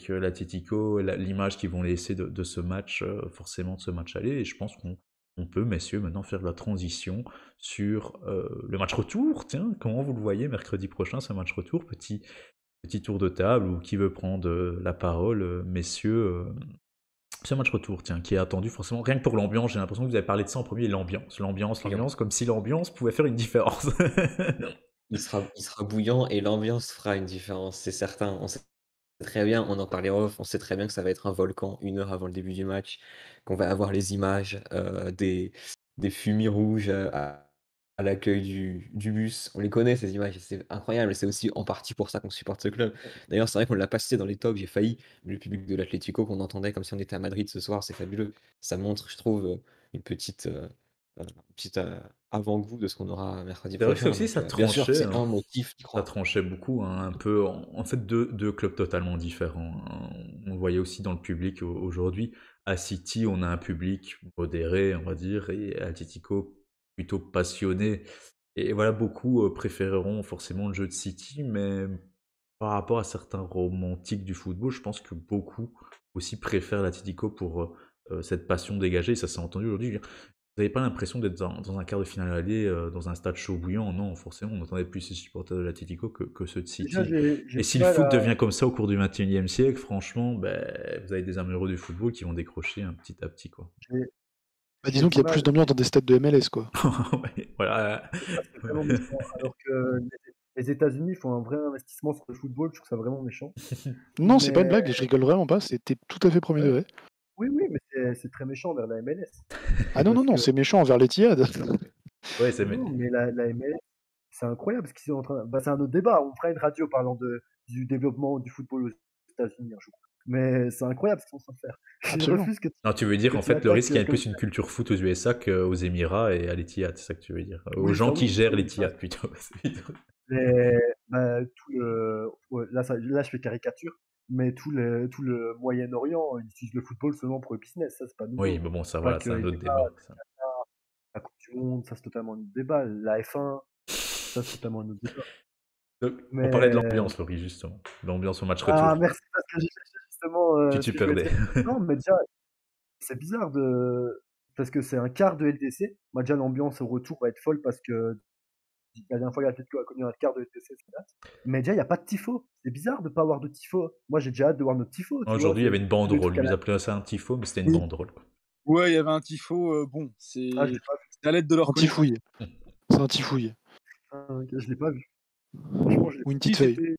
l'Atlético, l'image qu'ils vont laisser de ce match, forcément de ce match aller. Et je pense qu'on peut, messieurs, maintenant faire la transition sur le match retour. Tiens, comment vous le voyez mercredi prochain, ce match retour? Petit tour de table, ou qui veut prendre la parole, messieurs? Ce match retour, tiens, qui est attendu forcément, rien que pour l'ambiance, j'ai l'impression que vous avez parlé de ça en premier, Bouillant. l'ambiance, comme si l'ambiance pouvait faire une différence. Il sera bouillant et l'ambiance fera une différence, c'est certain. On sait très bien, on en parlait en off, on sait très bien que ça va être un volcan 1 heure avant le début du match, qu'on va avoir les images des fumées rouges à l'accueil du bus. On les connaît ces images, et c'est incroyable. Et c'est aussi en partie pour ça qu'on supporte ce club. D'ailleurs, c'est vrai qu'on l'a pas cité dans les tops, j'ai failli, mais le public de l'Atlético qu'on entendait comme si on était à Madrid ce soir, c'est fabuleux. Ça montre, je trouve, une petite avant-goût de ce qu'on aura mercredi C'est vrai que ça prochain. aussi, Donc, ça bien sûr, tranchait, c'est hein. un motif d'y Ça croire. tranchait beaucoup, hein, un peu. En fait, deux clubs totalement différents, hein. On le voyait aussi dans le public aujourd'hui. À City, on a un public modéré, on va dire, et à Atletico, plutôt passionné. Et voilà, beaucoup préféreront forcément le jeu de City, mais par rapport à certains romantiques du football, je pense que beaucoup aussi préfèrent l'Atlético pour cette passion dégagée. Et ça s'est entendu aujourd'hui. Vous n'avez pas l'impression d'être dans un quart de finale aller, dans un stade chaud bouillant? Non, forcément, on entendait plus les supporters de l'Atlético que ceux de Déjà, City. j'ai Et du si le mal foot à. devient comme ça au cours du 21e siècle, franchement, ben, vous avez des amoureux du football qui vont décrocher un petit à petit, quoi. J'ai Bah, j'ai disons du qu'il y a plus mal. d'ambiance dans des stades de MLS, quoi. Ouais, voilà. Ça, c'est vraiment méchant. Alors que les États-Unis font un vrai investissement sur le football, je trouve ça vraiment méchant. Non, c'est pas une Mais blague, je rigole vraiment pas, c'était tout à fait premier ouais. degré. Oui, oui, mais c'est très méchant vers la MLS. Ah non, non, Parce non, que c'est méchant envers l'Etihad. Ouais, c'est... non, mais la MLS, c'est incroyable ce qu'ils sont en train. Bah, c'est un autre débat. On fera une radio parlant du développement du football aux États-Unis un jour. Mais c'est incroyable ce qu'ils sont en train de faire. Je Absolument. refuse Non, tu veux dire, que en tu fait, le attaques risque, il y a comme plus une culture foot aux USA qu'aux Émirats et à l'Etihad, c'est ça que tu veux dire. Aux oui, gens ça qui oui, ça gèrent oui, ça. l'Etihad, plutôt. Mais, bah, ouais, là, je fais caricature, mais tout le Moyen-Orient, ils utilisent le football seulement pour le business, ça c'est pas Oui, nouveau. mais bon, ça, Pas voilà, que c'est un les autre débat. Ça. la Coupe du Monde, ça c'est totalement un autre débat. La F1, ça c'est totalement un autre débat. Donc, on parlait de Mais l'ambiance, Laurie, justement. L'ambiance au match ah retour. merci parce que j'ai cherché justement ce Tu que je voulais perdais. dire. Non, mais déjà, c'est bizarre parce que c'est un quart de LDC. Moi déjà l'ambiance au retour va être folle parce que la dernière fois l'Atlético a connu un quart de LDC, ça date. Mais déjà il n'y a pas de tifo. C'est bizarre de pas avoir de tifo. Moi j'ai déjà hâte de voir notre tifo, tu vois. Aujourd'hui, il y avait une C'est des banderole. trucs à Ils la. appelaient ça un tifo, mais c'était une Oui. banderole, quoi. Ouais, il y avait un tifo, bon, Ah je l'ai pas vu. c'est à l'aide de leur Un connaissance. tifouille. C'est un tifouille. Ah, ok, je l'ai pas vu. Franchement je l'ai Ou une pas Si, petite feuille. c'était.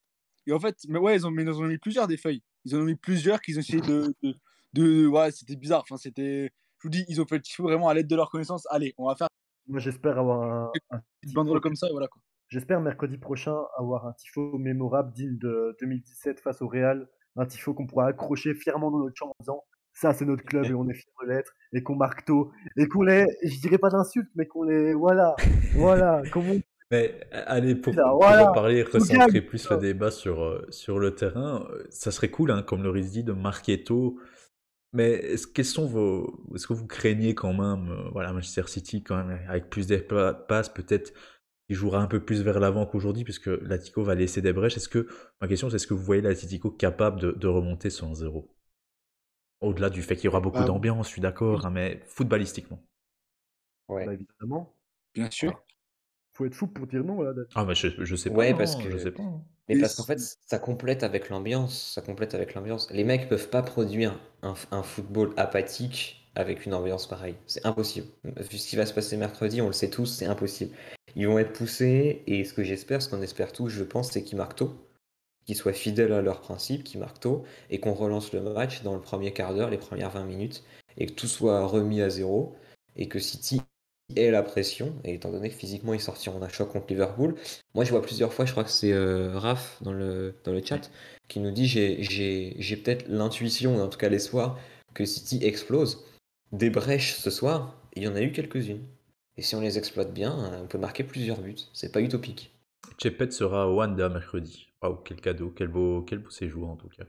Et en fait, mais ouais, ils en ont mis plusieurs des feuilles. Ils en ont mis plusieurs qu'ils ont essayé de. Ouais, c'était bizarre. Enfin, c'était. Je vous dis, ils ont fait le tifo vraiment à l'aide de leur connaissance. Allez, on va faire vu. Moi j'espère avoir un une tifo. banderole comme ça, et voilà quoi. J'espère mercredi prochain avoir un tifo mémorable digne de 2017 face au Real. Un tifo qu'on pourra accrocher fièrement dans notre chambre en disant ça c'est notre club et on est fiers de l'être et qu'on marque tôt et qu'on les, je dirais pas d'insultes mais qu'on les, voilà, comment Mais allez, là, pour voilà, reparler, on gagne. recentrer plus le débat sur le terrain, ça serait cool, hein, comme Loris dit, de marquer tôt. Mais est-ce que vous craignez quand même, voilà, Manchester City, quand même, avec plus d'espace, peut-être, il jouera un peu plus vers l'avant qu'aujourd'hui, puisque l'Atlético va laisser des brèches. Ma question, c'est est-ce que vous voyez l'Atlético capable de remonter sur 1-0? Au-delà du fait qu'il y aura beaucoup Bah, d'ambiance, je suis d'accord, Oui, hein, mais footballistiquement. Ouais. Bah évidemment, bien sûr. faut être fou pour dire non là. Ah, mais je sais pas, Ouais, parce hein, je sais que. pas, hein. Mais Et parce qu'en fait, ça complète avec l'ambiance. Ça complète avec l'ambiance. Les mecs peuvent pas produire un football apathique avec une ambiance pareille. C'est impossible. Vu ce qui va se passer mercredi, on le sait tous, c'est impossible. Ils vont être poussés, et ce que j'espère, ce qu'on espère tous, je pense, c'est qu'ils marquent tôt, qu'ils soient fidèles à leurs principes, qu'ils marquent tôt, et qu'on relance le match dans le premier quart d'heure, les premières 20 minutes, et que tout soit remis à zéro, et que City ait la pression, et étant donné que physiquement ils sortiront d'un choc contre Liverpool. Moi je vois plusieurs fois, je crois que c'est Raph dans le chat, qui nous dit j'ai peut-être l'intuition, et en tout cas l'espoir, que City explose. Des brèches ce soir, il y en a eu quelques-unes. Et si on les exploite bien, on peut marquer plusieurs buts. C'est pas utopique. Chepet sera au Wanda mercredi. Waouh, quel cadeau, quel beau séjour en tout cas.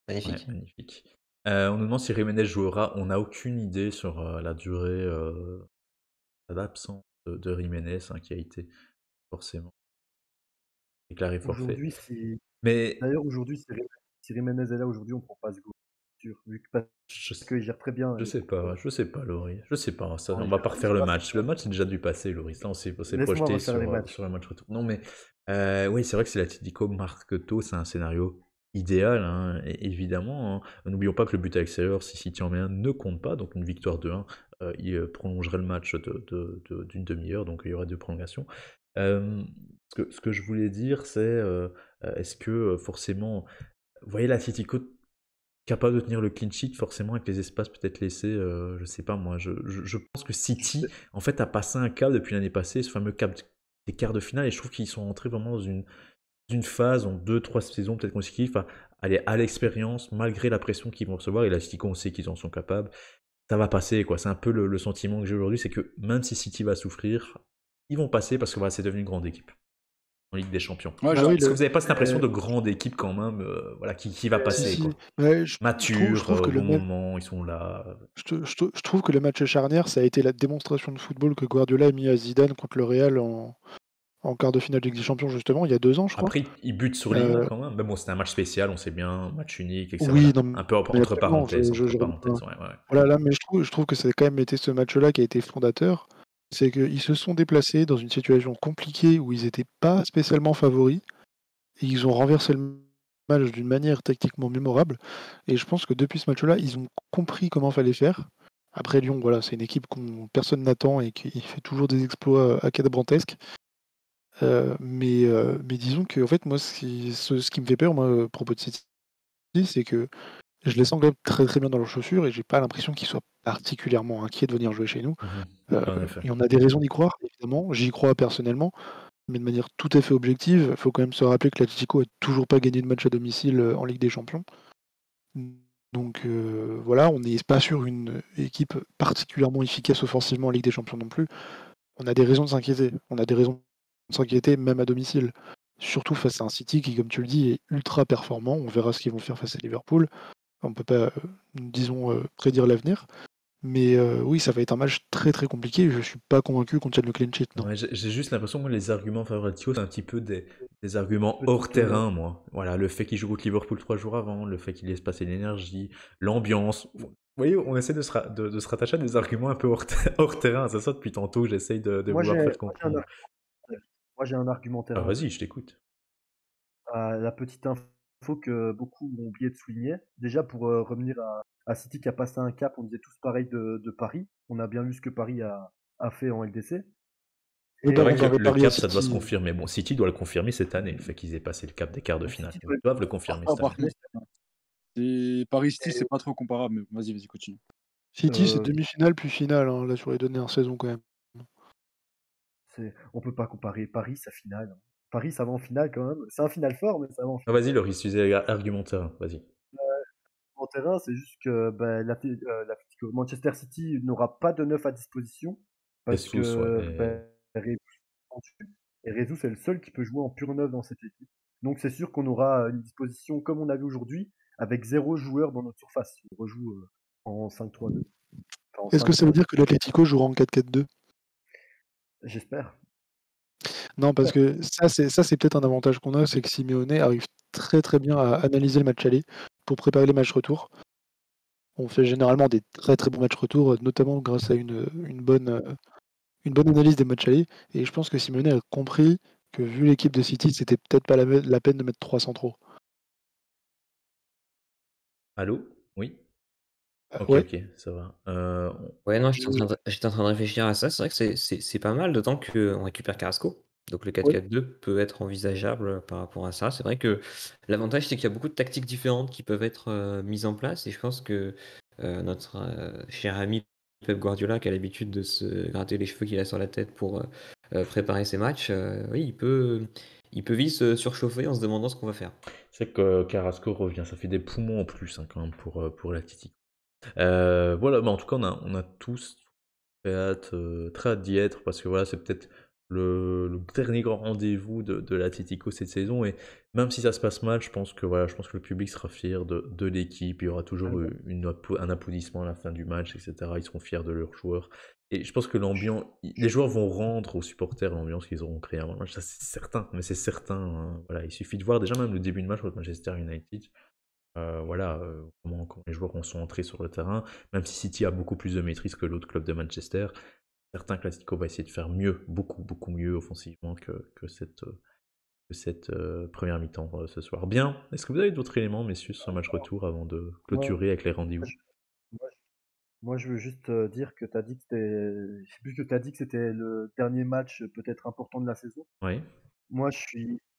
Ouais, Magnifique. magnifique. On nous demande si Jiménez jouera. On n'a aucune idée sur la durée, l'absence de Jiménez, hein, qui a été forcément déclaré forfait. Aujourd'hui, si Mais d'ailleurs aujourd'hui si Jiménez est là aujourd'hui, on prend pas ce goal, sûr, vu que parce je, qu'il gère très bien je les sais pas, contrôles. je sais pas, Laurie. Je sais pas. Ça, Non, on il va gère, pas il refaire gère le assez match. Le bien. match est déjà dû passer, Laurie. Là, on s'est Laisse-moi projeté refaire les matchs. sur le match retour. Non, mais oui, c'est vrai que c'est l'Atlético marque tôt, c'est un scénario idéal, hein, évidemment, hein. N'oublions pas que le but à l'extérieur, si City en met un, ne compte pas. Donc une victoire de 1, il prolongerait le match d'une demi-heure, donc il y aurait 2 prolongations. Ce que je voulais dire, c'est est-ce que forcément, vous voyez l'Atlético capable de tenir le clean sheet forcément avec les espaces peut-être laissés, je sais pas moi, je pense que City en fait a passé un cap depuis l'année passée, ce fameux cap des quarts de finale, et je trouve qu'ils sont entrés vraiment dans une phase en 2-3 saisons peut-être consécutives à aller à l'expérience malgré la pression qu'ils vont recevoir, et l'Atlético on sait qu'ils en sont capables, ça va passer quoi, c'est un peu le sentiment que j'ai aujourd'hui, c'est que même si City va souffrir, ils vont passer parce que voilà, c'est devenu une grande équipe en Ligue des Champions. Ouais, Bah oui, Est-ce que vous n'avez pas cette impression Euh, de grande équipe quand même, voilà, qui va si, passer quoi? si. Ouais, je Mature, trouve que au le bon match, moment, ils sont là. je trouve que le match charnière, ça a été la démonstration de football que Guardiola a mis à Zidane contre le Real en quart de finale de Ligue des Champions, justement, il y a 2 ans, je crois. Après, ils butent sur Lille, hein, Euh, quand même. Mais bon, c'était un match spécial, on sait bien, match unique, etc. oui, Voilà. non, Un peu mais entre absolument, parenthèses, je ouais, ouais. voilà, là, mais je trouve que ça a quand même été ce match-là qui a été fondateur. C'est qu'ils se sont déplacés dans une situation compliquée où ils n'étaient pas spécialement favoris et ils ont renversé le match d'une manière tactiquement mémorable. Et je pense que depuis ce match-là, ils ont compris comment fallait faire. Après Lyon, voilà, c'est une équipe qu'on personne n'attend et qui fait toujours des exploits acabrantesques. Mais disons que en fait, moi, ce qui me fait peur, moi, à propos de City, c'est que je les sens quand même très très bien dans leurs chaussures et j'ai pas l'impression qu'ils soient particulièrement inquiets de venir jouer chez nous. En effet. Et on a des raisons d'y croire, évidemment. J'y crois personnellement, mais de manière tout à fait objective. Il faut quand même se rappeler que l'Atlético a toujours pas gagné de match à domicile en Ligue des Champions. Donc voilà, on n'est pas sur une équipe particulièrement efficace offensivement en Ligue des Champions non plus. On a des raisons de s'inquiéter. On a des raisons de s'inquiéter même à domicile. Surtout face à un City qui, comme tu le dis, est ultra performant. On verra ce qu'ils vont faire face à Liverpool. On ne peut pas, disons, prédire l'avenir. Mais oui, ça va être un match très très compliqué. Je suis pas convaincu qu'on tienne le clean sheet, non. Ouais, j'ai juste l'impression que moi, les arguments favorables de Thiago, c'est un petit peu des arguments Petit hors tonnerre. terrain, moi. Voilà, le fait qu'il joue contre Liverpool 3 jours avant, le fait qu'il laisse passer l'énergie, l'ambiance. Vous voyez, on essaie de se rattacher à des arguments un peu hors terrain. C'est ça depuis tantôt que j'essaye de Moi, vouloir faire moi, j'ai un comprendre. argumentaire. Moi, j'ai un argumentaire Ah, en vas-y, plus. je t'écoute. La petite info que beaucoup ont oublié de souligner. Déjà, pour revenir à City qui a passé un cap, on disait tous pareil de Paris. On a bien vu ce que Paris a fait en LDC. Oui, C'est bah, vrai que Et comparer le Paris à cap, ça doit se City, confirmer. Bon, City doit le confirmer cette année, le fait qu'ils aient passé le cap des quarts de donc finale. City Ils doivent le confirmer cette Par année. contre, Paris City, et, c'est pas trop comparable, mais vas-y, continue. City, c'est euh, demi-finale puis finale, hein, là sur les dernières saisons quand même. on peut pas comparer Paris, sa finale. Paris, ça va en finale quand même. C'est un final fort, mais ça va en Ah, finale. vas-y, Loris, tu disais argumentaire. Vas-y. En terrain, c'est juste que Manchester City n'aura pas de neuf à disposition parce Jesus, ouais. que Jesus est suspendu. Et Jesus est le seul qui peut jouer en pur neuf dans cette équipe. Donc c'est sûr qu'on aura une disposition comme on a vu aujourd'hui, avec 0 joueur dans notre surface. On rejoue en 5-3-2. Enfin, en Est-ce que ça veut 5-2. dire que l'Atlético jouera en 4-4-2? J'espère. Non, parce que ça c'est peut-être un avantage qu'on a, c'est que Simeone arrive très très bien à analyser le match aller pour préparer les matchs retour. On fait généralement des très très bons matchs retour, notamment grâce à une bonne analyse des matchs aller. Et je pense que Simeone a compris que vu l'équipe de City, c'était peut-être pas la peine de mettre 3 centraux. Allô? Oui? Ok, Ouais, ok, ça va. Ouais, non, je- j'étais en train de réfléchir à ça. C'est vrai que c'est pas mal, d'autant qu'on récupère Carrasco. Donc le ouais. 4-4-2 peut être envisageable par rapport à ça. C'est vrai que l'avantage, c'est qu'il y a beaucoup de tactiques différentes qui peuvent être mises en place. Et je pense que notre cher ami Pep Guardiola, qui a l'habitude de se gratter les cheveux qu'il a sur la tête pour préparer ses matchs, oui, il peut vite se surchauffer en se demandant ce qu'on va faire. C'est que Carrasco revient, ça fait des poumons en plus hein, quand même pour l'Atletico. Voilà, mais en tout cas, on a tous très hâte d'y être parce que voilà, c'est peut-être le dernier grand rendez-vous de l'Atlético cette saison. Et même si ça se passe mal, je pense que le public sera fier de l'équipe. Il y aura toujours un applaudissement à la fin du match, etc. Ils seront fiers de leurs joueurs. Et je pense que les joueurs vont rendre aux supporters l'ambiance qu'ils auront créée avant le match. Ça, c'est certain, mais c'est certain, hein. Voilà, il suffit de voir déjà même le début de match contre Manchester United. Voilà, comment les joueurs sont entrés sur le terrain. Même si City a beaucoup plus de maîtrise que l'autre club de Manchester, certain que l'Atlético va essayer de faire mieux, beaucoup, beaucoup mieux offensivement que cette première mi-temps ce soir. Bien, est-ce que vous avez d'autres éléments, messieurs, sur ce match retour avant de Moi, clôturer avec les moi, rendez-vous? je, moi, je- moi, je veux juste dire que tu as dit que je sais plus que tu dit que c'était le dernier match peut-être important de la saison. Oui, Moi, je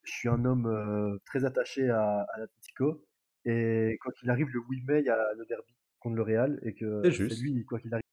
suis un homme très attaché à l'Atlético. Et quand il arrive le 8 mai, il y a le derby contre le Real. Et c'est que c'est juste. lui, quoi qu'il arrive,